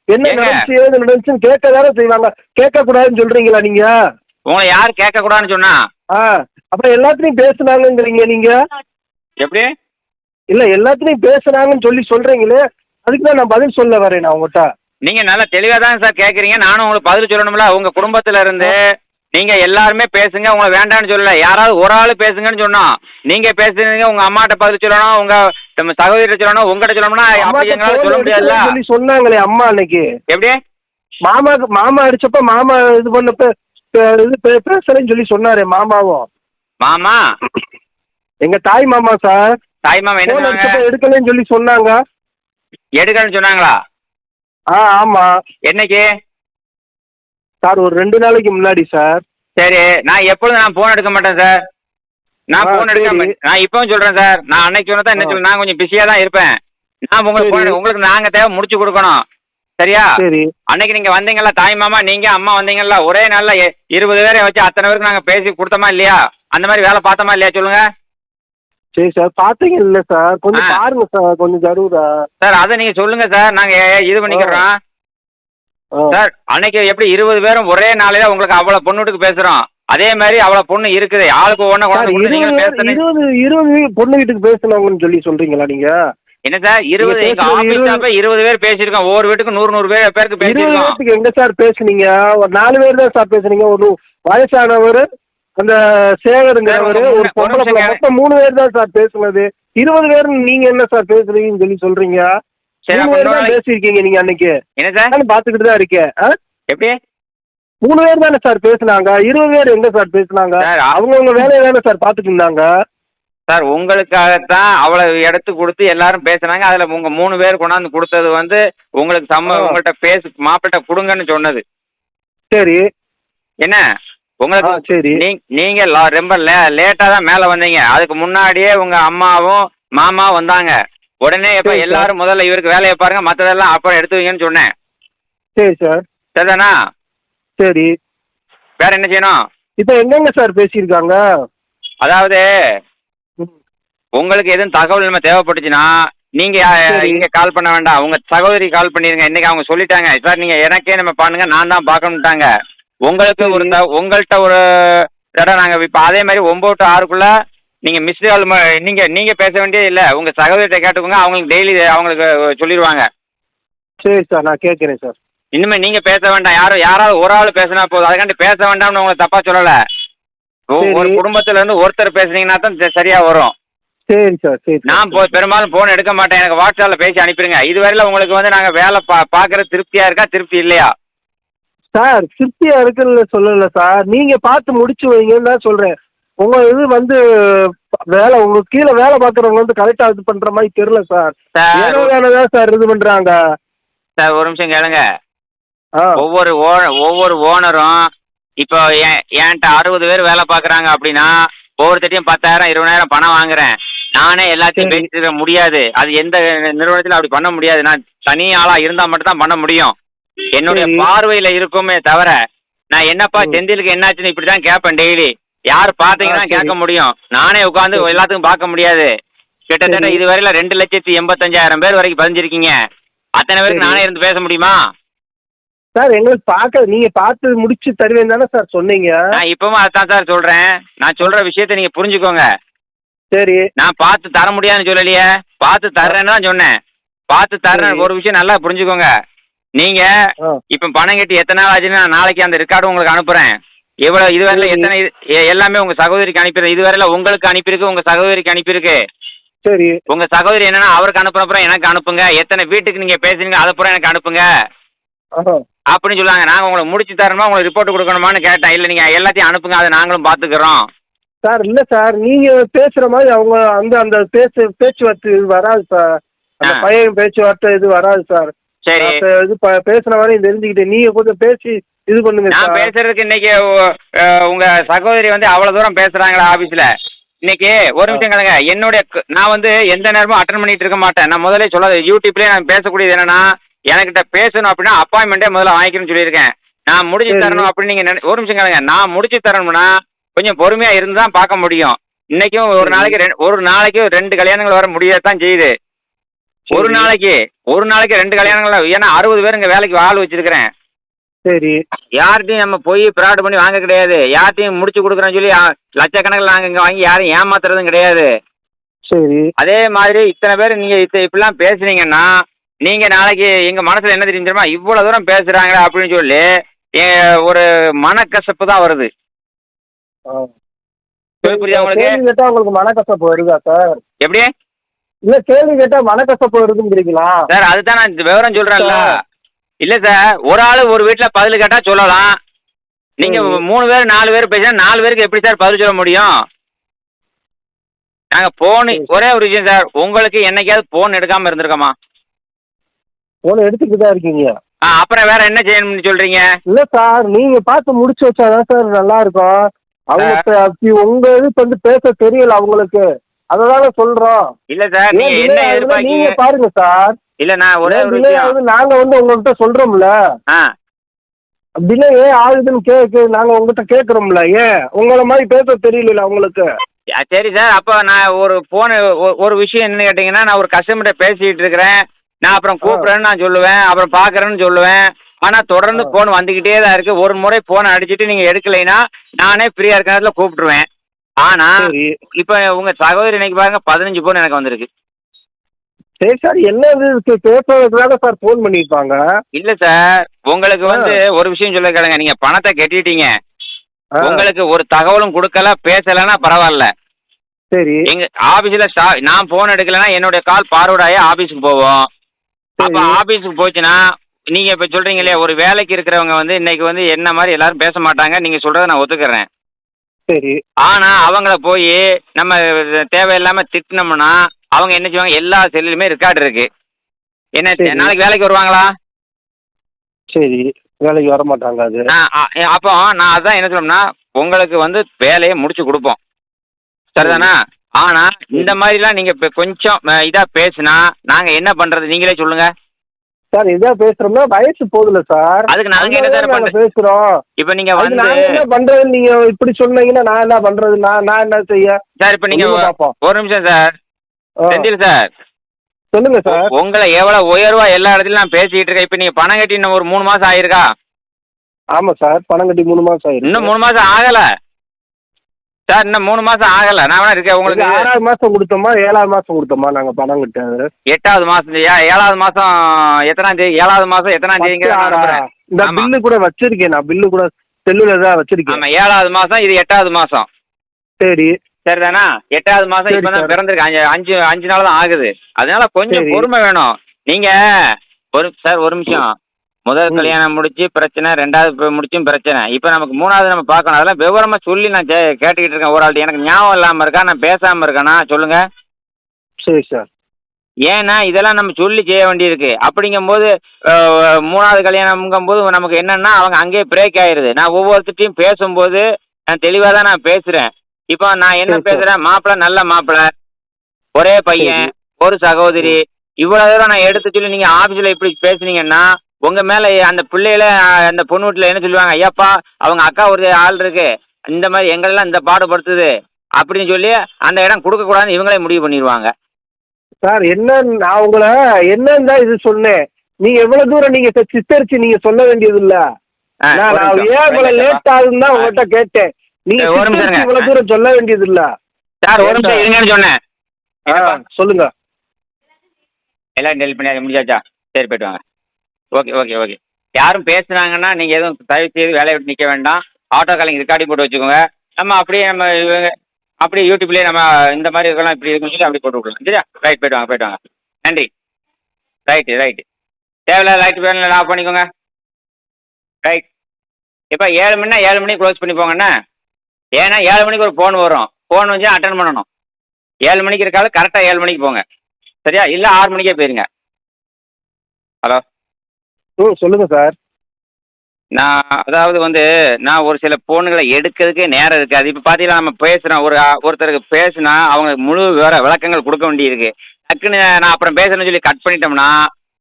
என்ன ஏங்க? நடந்துச்சு ஏது நடந்துச்சுன்னு கேட்கதானே செய்வாங்க. கேட்க கூடாதுன்னு சொல்றீங்களா நீங்க? உங்களை யாரு கேட்க கூடாதுன்னு சொன்னா? ஆ, அப்புறம் எல்லாத்துலயும் பேசுனாங்கங்கிறீங்க நீங்க. எப்படி? இல்ல எல்லாத்துலயும் பேசுனாங்கன்னு சொல்றீங்களே, அதுக்கு தான் நான் பதில் சொல்ல வரேன் நான் உங்ககிட்ட. நீங்க நல்லா தெளிவா தான் சார் கேக்குறீங்க. நானும் உங்களுக்கு பதில் சொல்லணும்ல. உங்க குடும்பத்துல இருந்து நீங்க எல்லாருமே பேசுங்க, உங்களை வேண்டாம்னு சொல்லல. யாராவது ஒரு ஆளு பேசுங்கன்னு சொன்னோம். நீங்க பேசுறீங்க, உங்க அம்மாட்ட பதில் சொல்லணும், உங்க நம்ம சகோதரிட்ட சொல்லணும், உங்ககிட்ட சொல்லணும்னா அப்படி எங்களால சொல்ல முடியாதுல்ல. சொல்லி சொன்னாங்களே அம்மா அன்னைக்கு. எப்படி? மாமா அடிச்சப்ப மாமா இது பண்ணப்ப பேசலன்னு சொல்லி சொன்னாரே மாமாவும். மாமா? எங்க தாய் மாமா சார். தாய் மாமா என்ன போன் சொன்னாங்க? அடிச்சப்ப எடுக்கலன்னு சொல்லி சொன்னாங்க. எடுக்கணும்னு சொன்னாங்களா? ஆ, ஆமா என்னைக்கு சார். ஒரு 2 நாளைக்கு முன்னாடி சார். சரி, நான் எப்பொழுதும் நான் போன் எடுக்க மாட்டேன் சார். நான் போன் எடுக்க சரி. நான் இப்பவும் சொல்றேன் சார். நான் அன்னைக்கு சொன்னதா என்ன சொல்ல, நான் கொஞ்சம் பிஸியா தான் இருப்பேன். நான் உங்களுக்கு சரி. உங்களுக்கு நாங்க தேவை முடிச்சு கொடுக்கணும். சரியா? சரி. அன்னைக்கு நீங்க வந்தீங்கல்ல, தாய் மாமா நீங்க அம்மா வந்தீங்கல்ல, ஒரே நாள்ல 20 பேரை வச்சு அத்தனை பேருக்கு நாங்க பேசி கொடுத்தோமா இல்லையா? அந்த மாதிரி வேலை பார்த்தோமா இல்லையா சொல்லுங்க சரி சார். பாத்தீங்க இல்ல சார், கொஞ்சம் பாருங்க சார், கொஞ்சம் ஜரூரா சார். அதை நீங்க சொல்லுங்க சார், நாங்க இது பண்ணிக்கிறோம் சார். அன்னைக்கு எப்படி 20 பேரும் ஒரே நாளையில உங்களுக்கு அவ்வளவு பொண்ணுட்டுக்கு பேசுறோம். அதே மாதிரி அவ்வளவு பொண்ணு இருக்குது. ஆளுக்கு ஒண்ணு சார். குழந்தை நீங்க பேசுறீங்க. 20 பொண்ணு வீட்டுக்கு பேசுனாங்கன்னு சொல்லி சொல்றீங்களா நீங்க? என்ன சார் 20? நீங்க எங்க பேசுறது ஆபீஸ் ஸ்டாஃபே 20 பேர் பேசியிருக்கோம். ஒவ்வொரு வீட்டுக்கு 100 பேருக்கு 20 பேசியிருக்கோம். பேருக்கு எங்க சார் பேசுனீங்க? ஒரு 4 பேர் தான் சார் பேசுனீங்க. ஒரு வயசானவர், அந்த சேகருங்கிறவர், சார், ஒரு பொம்பளை ஒரு நிமிஷம் மொத்தம் 3 பேர் தான் சார் பேசுனது. 20 பேர் நீங்க என்ன சார் பேசுறீங்கன்னு சொல்லி சொல்றீங்க? சரி, 3 பேர் தான் பேசியிருக்கீங்க நீங்க அன்னைக்கு. என்ன சார்? நானும் பாத்துக்கிட்டு தான் இருக்கேன். எப்படி? 3 பேர் தானே சார் பேசுனாங்க. 20 பேர் எங்க சார் பேசுனாங்க? சார், அவங்கவுங்க வேலையை தானே சார் பாத்துட்டு இருந்தாங்க. சார் உங்களுக்காகத்தான் அவ்வளவு எடுத்து கொடுத்து எல்லாரும் பேசுனாங்க. அதுல உங்க 3 பேர் கொண்டாந்து கொடுத்தது வந்து உங்களுக்கு உங்கள்கிட்ட மாப்பிள்ளை கொடுங்கன்னு சொன்னது. சரி. என்ன உங்களுக்கு சரி. நீங்க ரொம்ப லேட்டா தான் மேல வந்தீங்க. அதுக்கு முன்னாடியே உங்க அம்மாவும் மாமாவும் வந்தாங்க. உடனே இப்ப சரி சார். எல்லாரும் முதல்ல இவருக்கு வேலையை பாருங்க, மத்ததெல்லாம் அப்புறம் எடுத்து வைங்கன்னு சொன்னேன். சரி சார். சரிதானா? சரி. வேற என்ன செய்யணும்? இப்ப எங்கெங்க சார் பேசியிருக்காங்க? அதாவது ம். உங்களுக்கு எதுவும் தகவல் நம்ம தேவைப்பட்டுச்சுன்னா நீங்க சரி. இங்க கால் பண்ண வேண்டாம், உங்க சகோதரி கால் பண்ணிருங்க. இன்னைக்கு அவங்க சொல்லிட்டாங்க சார், நீங்க எனக்கே நம்ம பண்ணுங்க, நான் தான் பார்க்கணுட்டாங்க. உங்களுக்கு சரி. உங்கள்கிட்ட ஒரு தடவை நாங்க இப்ப அதே மாதிரி 9 to 6க்குள்ள நீங்க மிஸ்டு கால் நீங்க பேச வேண்டியது இல்லை. உங்க சகோதரிட்ட கேட்டுக்கோங்க, அவங்களுக்கு டெய்லி அவங்களுக்கு சொல்லிடுவாங்க. சரி சார், நான் கேட்கிறேன் சார். இனிமே நீங்க பேச வேண்டாம். யாராவது ஒரு ஆள் பேசினா போதும். அதுக்காண்டி பேச வேண்டாம்னு உங்களை தப்பா சொல்லல. ஒரு சரி. குடும்பத்துல இருந்து ஒருத்தர் பேசுனீங்கன்னா தான் சரியா வரும். சரி சார். சரி சார். நான் பெரும்பாலும் போன் எடுக்க மாட்டேன். எனக்கு வாட்ஸ்அப்ல பேசி அனுப்பிடுங்க. இதுவரையில உங்களுக்கு வந்து நாங்க வேலை பாக்குறது திருப்தியா இருக்கா, திருப்தி இல்லையா? சார், திருப்தியா இருக்குன்னு சொல்லல சார். நீங்க பார்த்து முடிச்சு வைங்கன்னு தான் சொல்றேன். உங்க இது வந்து வேலை, உங்க கீழே வேலை பார்க்குறவங்க வந்து கரெக்டா இது பண்ற மாதிரி தெரியல சார். ஏதோ வேலைதான் சார் இது பண்றாங்க. சார் ஒரு நிமிஷம் கேளுங்க. ஆ. ஒவ்வொரு ஓனரும் இப்போ என்கிட்ட 60 பேர் வேலை பார்க்குறாங்க அப்படின்னா ஒவ்வொருத்தட்டையும் 10,000 20,000 பணம் வாங்குறேன். நானே எல்லாத்தையும் சரி. பேசிட்டு இருக்க முடியாது. அது எந்த நிறுவனத்திலும் அப்படி பண்ண முடியாது. நான் தனி ஆளா இருந்தா மட்டும் தான் பண்ண முடியும். என்னுடைய சரி. பார்வையில இருக்குமே தவிர நான் என்னப்பா ம். செந்திலுக்கு என்னாச்சுன்னு இப்படி தான் கேட்பேன் டெய்லி. யார் பார்த்தீங்கன்னா சரி. கேட்க முடியும். நானே உட்காந்து சரி. எல்லாத்துக்கும் பார்க்க முடியாது. கிட்டத்தட்ட சரி. இதுவரையில 2,85,000 பேர் வரைக்கும் பதிஞ்சிருக்கீங்க. அத்தனை பேருக்கு சரி. நானே இருந்து பேச முடியுமா? சார் எங்களுக்கு நீங்க பார்த்து முடிச்சு தருவேன் தானே சார் சொன்னீங்க? நான் இப்பவும் அதான் சார் சொல்றேன். நான் சொல்ற விஷயத்த நீங்க புரிஞ்சுக்கோங்க. சரி. நான் பார்த்து தர முடியாதுன்னு சொல்லலையே. பார்த்து தர்றேன்னு தான் சொன்னேன். பார்த்து தர்றேன். சரி. ஒரு விஷயம் நல்லா புரிஞ்சுக்கோங்க. நீங்க ஆ. இப்ப பணம் கட்டி எத்தனை நாள் ஆச்சுன்னு நான் நாளைக்கு அந்த ரெக்கார்டு உங்களுக்கு அனுப்புறேன். எவ்வளவு இதுவரையில சரி. எத்தனை எல்லாமே உங்க சகோதரிக்கு அனுப்பிடுறேன். இதுவரையில உங்களுக்கு அனுப்பியிருக்கு, உங்க சகோதரிக்கு அனுப்பியிருக்கு. சரி. உங்க சகோதரி என்னன்னா அவருக்கு அனுப்புறப்புறம் எனக்கு அனுப்புங்க. எத்தனை வீட்டுக்கு நீங்க பேசுறீங்க அதை பூரா எனக்கு அனுப்புங்க ஆஹா. அப்படின்னு சொல்லுவாங்க. நாங்கள் உங்களுக்கு முடிச்சு தரணுமா உங்களுக்கு ரிப்போர்ட் கொடுக்கணுமான்னு கேட்டேன். இல்லை நீங்கள் எல்லாத்தையும் அனுப்புங்க, அதை நாங்களும் பார்த்துக்கிறோம். சார் இல்ல சார், நீங்க பேசுற மாதிரி அவங்க அந்த பேச்சுவார்த்தை இது வராது சார். அந்த ஆ. பையன் பேச்சுவார்த்தை இது வராது சார். சரி, இது பேசுன வரையும் தெரிஞ்சுக்கிட்டு நீங்க கொஞ்சம் பேசி இது பண்ணுங்க நான் சார். பேசுறதுக்கு இன்னைக்கு உங்க சகோதரி வந்து அவ்வளவு தூரம் பேசுறாங்களா ஆபீஸ்ல? இன்னைக்கு ஒரு நிமிஷம் கேளுங்க. நான் வந்து எந்த நேரமும் அட்டன் பண்ணிட்டு இருக்க மாட்டேன். நான் முதல்ல சொல்லாத யூடியூப்லயே நான் பேசக்கூடியது என்னன்னா எனக்கிட்ட பேசணும் அப்படின்னா அப்பாயின்மெண்ட்டே முதல்ல வாங்கிக்கணும்னு சொல்லியிருக்கேன். நான் முடிச்சு சரி. தரணும் அப்படின்னு நீங்க ஒரு நிமிஷம் கேளுங்க. நான் முடிச்சு தரணும்னா கொஞ்சம் பொறுமையா இருந்து தான் பார்க்க முடியும். இன்னைக்கும் ஒரு சரி. நாளைக்கு ஒரு நாளைக்கு 2 கல்யாணங்கள் வர முடியத்தான் செய்யுது. ஒரு சரி. நாளைக்கு 2 கல்யாணங்கள். ஏன்னா 60 பேர் இங்க வேலைக்கு ஆள் வச்சிருக்கிறேன். சரி. யார்கிட்டையும் நம்ம போய் ஃப்ராட் பண்ணி வாங்க கிடையாது. யார்கிட்டையும் முடிச்சு கொடுக்குறேன்னு சொல்லி லட்சக்கணக்கில் நாங்கள் இங்கே வாங்கி யாரும் ஏமாத்துறதும் கிடையாது. சரி. அதே மாதிரி இத்தனை பேர் நீங்கள் இப்படிலாம் பேசுனீங்கன்னா நீங்கள் நாளைக்கு எங்கள் மனசில் என்ன தெரியுமா, இவ்வளோ தூரம் பேசுகிறாங்களே அப்படின்னு சொல்லி ஒரு மனக்கசப்பு தான் வருது. ஆ. புரியுதா உங்களுக்கு? கேள்வி கேட்டா உங்களுக்கு மனக்கசப்பு வருதா சார்? எப்படி இல்ல கேள்வி கேட்டா மனக்கசப்பு வருதுங்கிறீங்களா? சார்? அதுதான் நான் இந்த விவரம் சொல்கிறேன்ல. இல்லை சார், ஒரு ஆள் ஒரு வீட்டில் பதில் கேட்டால் சொல்லலாம். நீங்கள் 3 பேர் 4 பேர் பேசினா 4 பேருக்கு எப்படி சார் பதில் சொல்ல முடியும்? நாங்கள் ஃபோனு ஒரே ஒரு விஷயம் சார், உங்களுக்கு என்னைக்காவது ஃபோன் எடுக்காமல் இருந்திருக்கோமா? போன எடுத்துட்டு தான் இருக்கீங்க. அப்புறம் வேற என்ன செய்யணும்னு சொல்றீங்க? இல்ல சார், நீங்க பார்த்து முடிச்சு வச்சாதான் சார் நல்லா இருக்கும். அவங்க உங்க இது வந்து பேச தெரியல அவங்களுக்கு, அதனால சொல்றோம். இல்ல சார், நீங்க என்ன எதிர்பார்க்கீங்க? நீங்க பாருங்க சார். இல்ல நான் ஒரே ஒரு விஷயம், நாங்க வந்து உங்ககிட்ட சொல்றோம்ல, ஆ டிலே ஏன் ஆகுதுன்னு நாங்க உங்ககிட்ட கேக்குறோம்ல, ஏன் உங்கள மாதிரி பேச தெரியல அவங்களுக்கு? சரி சார். அப்போ நான் ஒரு போன் ஒரு விஷயம் என்ன கேட்டீங்கன்னா, நான் ஒரு கஸ்டமர்கிட்ட பேசிட்டு இருக்கிறேன், நான் அப்புறம் கூப்பிடுறேன்னு நான் சொல்லுவேன், அப்புறம் பாக்குறேன்னு சொல்லுவேன். ஆனா தொடர்ந்து போன் வந்துகிட்டே தான் இருக்கு. ஒரு முறை போன் அடிச்சுட்டு நீங்க எடுக்கலைன்னா நானே ஃப்ரீயா இருக்க நேரத்துல கூப்பிட்டுருவேன். ஆனா சரி. இப்ப உங்க சகோதரி இன்னைக்கு பாருங்க 15 போன் எனக்கு வந்திருக்கு. சரி சார், என்ன இது பேசுறதுக்காக சார் போன் பண்ணிருப்பாங்க? இல்ல சார், உங்களுக்கு வந்து ஒரு விஷயம் சொல்ல கேளுங்க. நீங்க பணத்தை கட்டிட்டீங்க, உங்களுக்கு ஒரு தகவலும் கொடுக்கல, பேசலைன்னா பரவாயில்ல. சரி. எங்க ஆபீஸ்ல நான் போன் எடுக்கலைன்னா என்னுடைய கால் ஃபார்வர்ட் ஆகி ஆபீஸுக்கு போவோம். அப்ப ஆபீஸுக்கு போச்சுன்னா நீங்க இப்ப சொல்றீங்க இல்லையா, ஒரு வேலைக்கு இருக்கிறவங்க வந்து இன்னைக்கு வந்து என்ன மாதிரி எல்லாரும் பேச மாட்டாங்க, நீங்க சொல்றதை நான் ஒத்துக்கிறேன். சரி. ஆனா அவங்கள போய் நம்ம தேவையில்லாம திட்டினோம்னா அவங்க என்ன செய்வாங்க, எல்லா செல்லுமே ரெக்கார்டு இருக்கு. என்ன நாளைக்கு வேலைக்கு வருவாங்களா? சரி, வேலைக்கு வர மாட்டாங்க. அது அப்போ நான் அதான் என்ன சொல்லணும்னா, உங்களுக்கு வந்து வேலையை முடிச்சு கொடுப்போம், சரிதானா? ஆனா இந்த மாதிரிலாம் நீங்க கொஞ்சம் இதா பேசுனா நாங்க என்ன பண்றது நீங்களே சொல்லுங்க சார். இதா பேசுறோம்னா வயசு போதுல சார், அதுக்கு நாங்க என்ன சார் பண்றது? பேசுறோம். இப்ப நீங்க வந்து நாங்க என்ன பண்றது? நீங்க இப்படி சொன்னீங்கன்னா நான் என்ன பண்றது? நான் என்ன செய்ய சார்? இப்ப நீங்க ஒரு நிமிஷம் சார், செந்தில் சார் சொல்லுங்க சார். உங்களை எவ்வளவு உயர்வா எல்லா இடத்துலயும் நான் பேசிட்டு இருக்கேன். இப்ப நீங்க பணம் கட்டி இன்னும் ஒரு 3 மாசம் ஆயிருக்கா? ஆமா சார், பணம் கட்டி 3 மாசம் ஆயிருக்கு. இன்னும் 3 மாசம் ஆகல சார், இன்னும் 3 மாசம் ஆகல. நான் வேணா இருக்கேன் உங்களுக்கு. 6வது மாசம் கொடுத்தோமா 7வது மாசம் கொடுத்தோமா நாங்க பணம் கட்டாது? 8வது மாசம். 7வது மாசம் எத்தனாம் தேதி? 7வது மாசம் எத்தனாம் தேதிங்க? இந்த பில்லு கூட வச்சிருக்கேன், நான் பில்லு கூட செல்லுல தான் வச்சிருக்கேன். ஆமா, 7வது மாசம், இது 8வது மாசம். சரி. சரிதானா? 8வது மாசம் இப்பதான் பிறந்திருக்கு. 5 நாள் தான் ஆகுது. அதனால கொஞ்சம் பொறுமை வேணும். நீங்க ஒரு நிமிஷம். முதல் கல்யாணம் முடிச்சு பிரச்சனை, 2வது முடிச்சும் பிரச்சனை, இப்போ நமக்கு 3வது நம்ம பார்க்கணும். அதெல்லாம் விவரமா சொல்லி நான் கேட்டுக்கிட்டு இருக்கேன் ஒரு ஆள்கிட்ட. எனக்கு ஞாபகம் இல்லாமல் இருக்கா, நான் பேசாமல் இருக்கேனா சொல்லுங்க? சரி சார். ஏன்னா இதெல்லாம் நம்ம சொல்லி செய்ய வேண்டியிருக்கு. அப்படிங்கும்போது 3வது கல்யாணம்ங்கும்போது நமக்கு என்னன்னா அவங்க அங்கேயே பிரேக் ஆயிருது. நான் ஒவ்வொருத்தர்ட்டையும் பேசும்போது நான் தெளிவாக தான் நான் பேசுகிறேன். இப்போ நான் என்ன சரி சார். பேசுகிறேன், மாப்பிள்ளை நல்ல மாப்பிள்ளை, ஒரே பையன், சரி. ஒரு சகோதரி, இவ்வளோ தூரம் நான் எடுத்து சொல்லி நீங்கள் ஆஃபீஸில் இப்படி பேசுனீங்கன்னா உங்கள் மேலே அந்த பிள்ளைகள அந்த பொண்ணு வீட்டில் என்ன சொல்லுவாங்க, ஐயாப்பா அவங்க அக்கா ஒரு ஆள் இருக்கு, இந்த மாதிரி எங்களெல்லாம் இந்த பாடுபடுத்துது அப்படின்னு சொல்லி அந்த இடம் கொடுக்கக்கூடாதுன்னு இவங்களே முடிவு பண்ணிடுவாங்க. சார் என்ன நான் உங்களை என்னன்னு தான் இது சொன்னேன். நீங்க எவ்வளவு தூரம் நீங்க சித்தரிச்சு நீங்க சொல்ல வேண்டியது இல்ல. நான் ஏன் இவ்வளவு லேட் ஆகுதுன்னு தான் உங்கள்கிட்ட கேட்டேன். நீங்க ஒரு நிமிஷம் சித்தரிச்சு இருங்க. இவ்வளவு தூரம் சொல்ல வேண்டியது இல்ல. சார் ஒரு நிமிஷம் இருங்கன்னு சொன்னேன். சொல்லுங்க. எல்லாம் டெலிட் பண்ணி முடிஞ்சாச்சா? சரி போயிட்டு வாங்க. Okay okay okay. யாரும் பேசுனாங்கன்னா நீங்கள் எதுவும் தயவு செய்து வேலையை விட்டு நிற்க வேண்டாம். ஆட்டோ காலிங் ரெக்கார்டிங் போட்டு வச்சுக்கோங்க. நம்ம அப்படியே நம்ம இவங்க அப்படியே யூடியூப்லேயே நம்ம இந்த மாதிரி இருக்கலாம் இப்படி இருக்குன்னு சொல்லி அப்படியே போட்டு விட்ருலாம். சரியா? ரைட் போயிட்டு வாங்க போயிட்டு வாங்க. நன்றி. ரைட்டு. தேவையில்லாத லைட் வேணும் ஆஃப் பண்ணிக்கோங்க. ரைட். இப்போ 7 மணினா 7 மணிக்கு க்ளோஸ் பண்ணி போங்கண்ணா. ஏன்னா 7 மணிக்கு ஒரு ஃபோன் வரும். ஃபோன் வந்து அட்டன் பண்ணணும். 7 மணிக்கு இருக்காது, கரெக்டாக 7 மணிக்கு போங்க. சரியா? இல்லை 6 மணிக்கே போயிருங்க. ஹலோ. சொல்லுங்க சார். அதாவது வந்து நான் ஒரு சில ஃபோனுகளை எடுக்கிறதுக்கே நேரம் இருக்காது. இப்போ பார்த்தீங்கன்னா நம்ம பேசுகிறோம், ஒருத்தருக்கு பேசுனா அவங்க முழு விளக்கங்கள் கொடுக்க வேண்டியிருக்கு. டக்குன்னு நான் அப்புறம் பேசுகிறேன்னு சொல்லி கட் பண்ணிட்டோம்னா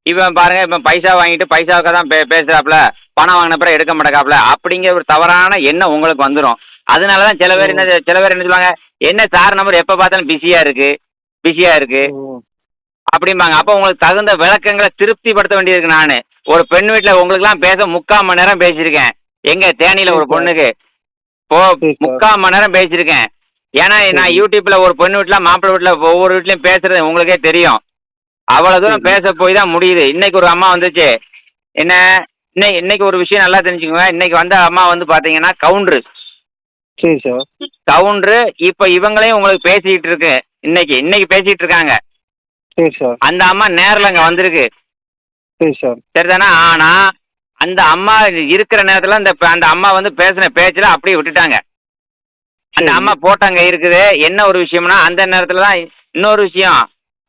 இவன் பாருங்கள் இப்போ பைசா வாங்கிட்டு பைசாவுக்காக தான் பேசுகிறாப்புல, பணம் வாங்கின பிறகு எடுக்க மாட்டேக்காப்புல அப்படிங்கிற ஒரு தவறான எண்ணம் உங்களுக்கு வந்துடும். அதனால தான் சில பேர் என்ன சொல்லுவாங்க, என்ன சார் நம்பர் எப்போ பார்த்தாலும் பிஸியாக இருக்கு அப்படிம்பாங்க. அப்போ உங்களுக்கு தகுந்த விளக்கங்களை திருப்திப்படுத்த வேண்டியிருக்கு. நான் ஒரு பெண் வீட்டில் உங்களுக்குலாம் பேச 3/4 மணி நேரம் பேசியிருக்கேன். எங்க தேனியில் ஒரு பொண்ணுக்கு 3/4 மணி நேரம் பேசியிருக்கேன். ஏன்னா நான் யூடியூப்பில் ஒரு பொண்ணு வீட்டில் மாப்பிள்ளை வீட்டில் ஒவ்வொரு வீட்லையும் பேசுறது உங்களுக்கே தெரியும். அவ்வளோ தூரம் பேச போய் தான் முடியுது. இன்னைக்கு ஒரு அம்மா வந்துச்சு. என்ன இன்னைக்கு ஒரு விஷயம் நல்லா தெரிஞ்சுக்கோங்க. இன்னைக்கு வந்த அம்மா வந்து பார்த்தீங்கன்னா கவுண்டரு. சரி சார். கவுண்டரு இப்போ இவங்களையும் உங்களுக்கு பேசிக்கிட்டு இருக்கு. இன்னைக்கு பேசிகிட்டு இருக்காங்க. சரி சார். அந்த அம்மா நேரில் அங்கே வந்திருக்கு. சரி சார். சரிதானே? ஆனால் அந்த அம்மா இருக்கிற நேரத்தில் அந்த அம்மா வந்து பேசின பேச்சில் அப்படியே விட்டுட்டாங்க. அந்த அம்மா போட்டாங்க இருக்குது. என்ன ஒரு விஷயம்னா அந்த நேரத்தில் தான் இன்னொரு விஷயம்,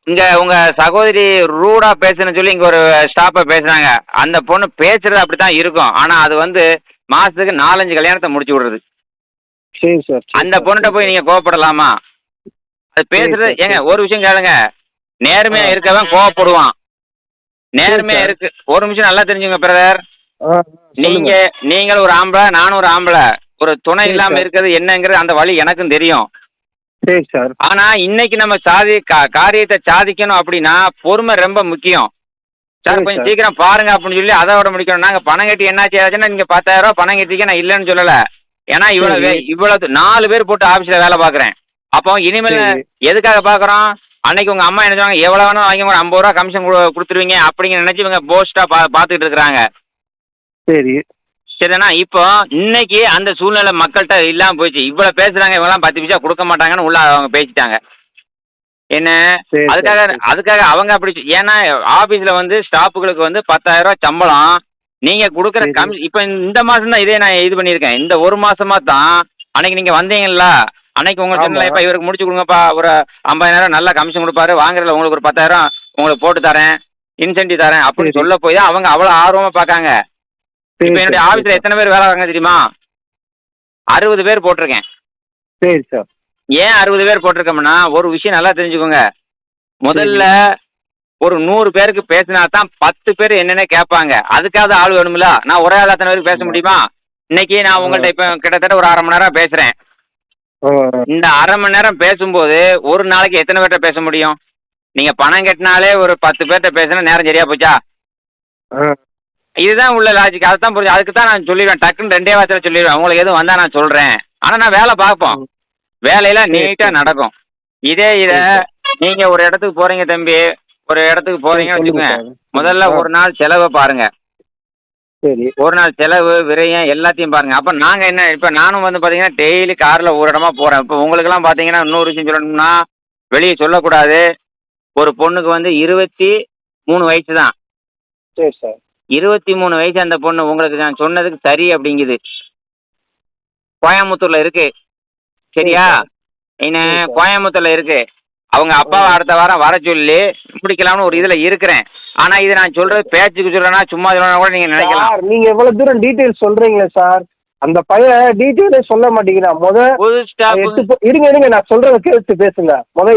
இங்கே உங்கள் சகோதரி ரூடாக பேசுன்னு சொல்லி இங்கே ஒரு ஸ்டாப்பை பேசுனாங்க. அந்த பொண்ணு பேசுறது அப்படி தான் இருக்கும். ஆனால் அது வந்து மாதத்துக்கு 4-5 கல்யாணத்தை முடிச்சு விடுறது. சரி சார். அந்த பொண்ணுகிட்ட போய் நீங்கள் கோவப்படலாமா? அது பேசுறது ஏங்க ஒரு விஷயம் கேளுங்க, நேர்மையாக இருக்கவன் கோவப்படுவான். நேர்மையா இருக்கு. ஒரு நிமிஷம் நல்லா தெரிஞ்சுங்க பிரதர். நீங்கள் ஒரு ஆம்பளை, நானும் ஒரு ஆம்பளை. ஒரு துணை இல்லாம இருக்கிறது என்னங்கிறது அந்த வழி எனக்கும் தெரியும். சரி சார். ஆனா இன்னைக்கு நம்ம காரியத்தை சாதிக்கணும் அப்படின்னா பொறுமை ரொம்ப முக்கியம். சார் கொஞ்சம் சீக்கிரம் பாருங்க அப்படின்னு சொல்லி அதோட முடிக்கணும். நாங்க பணம் கட்டி என்னாச்சு ஆச்சுன்னா நீங்க 10,000 ரூபாய் பணம் கட்டிக்க நான் இல்லைன்னு சொல்லல. ஏன்னா இவ்வளவு 4 பேர் போட்டு ஆபீஸ்ல வேலை பாக்குறேன். அப்போ இனிமேல் எதுக்காக பாக்குறோம்? அன்னைக்கு உங்க அம்மா என்ன சொல்லுவாங்க, எவ்வளவு வேணும் வாங்கி 50 ரூபா கமிஷன் கொடுத்துருவீங்க அப்படிங்கிற நினைச்சு இவங்க போஸ்டா பாத்துக்கிட்டு இருக்கிறாங்க. சரிதானா? இப்போ இன்னைக்கு அந்த சூழ்நிலை மக்கள்கிட்ட இல்லாம போயிடுச்சு. இவ்வளவு பேசுறாங்க, இவங்கெல்லாம் 10 பைசா கொடுக்க மாட்டாங்கன்னு உள்ள அவங்க பேசிட்டாங்க. என்ன அதுக்காக அவங்க அப்படி ஏன்னா ஆபீஸ்ல வந்து ஸ்டாஃபுகளுக்கு வந்து 10,000 ரூபாய் சம்பளம். நீங்க கொடுக்குற இப்ப இந்த மாசம் தான் இதே நான் இது பண்ணியிருக்கேன். இந்த ஒரு மாசமா தான் அன்னைக்கு நீங்க வந்தீங்கல்ல, அன்னைக்கு உங்களுக்கு சொன்னல, இப்ப இவருக்கு முடிச்சு கொடுங்கப்பா, ஒரு 50,000 நல்ல கமிஷன் கொடுப்பாரு, வாங்குறதுல உங்களுக்கு ஒரு 10,000 உங்களுக்கு போட்டு தரேன், இன்சென்டிவ் தரேன் அப்படின்னு சொல்ல போய் தான் அவங்க அவ்வளவு ஆர்வமா பார்க்காங்க. இப்ப என்னுடைய ஆபீஸ்ல எத்தனை பேர் வேலை வாங்க தெரியுமா? 60 பேர் போட்டிருக்கேன். சரி சார். ஏன் 60 பேர் போட்டிருக்கோம்னா ஒரு விஷயம் நல்லா தெரிஞ்சுக்கோங்க. முதல்ல ஒரு 100 பேருக்கு பேசினா தான் 10 பேர் என்னென்ன கேட்பாங்க. அதுக்காவது ஆள் வேணும்ல. நான் ஒரே ஆள் அத்தனை பேருக்கு பேச முடியுமா? இன்னைக்கு நான் உங்கள்கிட்ட இப்போ கிட்டத்தட்ட ஒரு 1/2 மணி நேரம் பேசுறேன். இந்த 1/2 மணி நேரம் பேசும்போது ஒரு நாளைக்கு எத்தனை பேர்கிட்ட பேச முடியும்? நீங்க பணம் கட்டினாலே ஒரு 10 பேர்கிட்ட பேசினா நேரம் சரியா போச்சா? இதுதான் உள்ள லாஜிக். அதுதான் புரிஞ்சு. அதுக்கு தான் நான் சொல்லிடுவேன், டக்குன்னு 2 வாரத்தில் சொல்லிடுவேன். உங்களுக்கு எதுவும் வந்தால் நான் சொல்கிறேன். ஆனால் நான் வேலை பார்ப்போம், வேலையெல்லாம் நீட்டாக நடக்கும். இதை நீங்கள் ஒரு இடத்துக்கு போகிறீங்க தம்பி, ஒரு இடத்துக்கு போகிறீங்கன்னு வச்சுக்கோங்க. முதல்ல ஒரு நாள் செலவை பாருங்கள். சரி. ஒரு நாள் செலவு விரயம் எல்லாத்தையும் பாருங்கள். அப்போ நாங்கள் என்ன, இப்போ நானும் வந்து பார்த்தீங்கன்னா டெய்லி காரில் ஒரு இடமா போகிறேன். இப்போ உங்களுக்கெல்லாம் பார்த்தீங்கன்னா இன்னொரு விஷயம் சொல்லணும்னா வெளியே சொல்லக்கூடாது. ஒரு பொண்ணுக்கு வந்து 23 வயசு தான். சரி சார். 23 வயசு அந்த பொண்ணு உங்களுக்கு நான் சொன்னதுக்கு சரி அப்படிங்குது. கோயம்புத்தூர்ல இருக்கு. சரியா? என்ன கோயம்புத்தூர்ல இருக்கு. அவங்க அப்பாவை அடுத்த வாரம் வர சொல்லி முடிக்கலாம்னு ஒரு இதில் இருக்கிறேன். ஆனால் இது நான் சொல்கிறது பேச்சுக்கு சொல்கிறேன்னா சும்மா சொல்லணும் கூட நீங்கள் நினைக்கலாம். சார் நீங்க எவ்வளவு தூரம் டீட்டெயில் சொல்றீங்களே சார், அந்த பையன் டீட்டெயிலே சொல்ல மாட்டேங்கிறான். புது ஸ்டாஃப் இருங்க நான் சொல்றத கேட்டு பேசுங்க.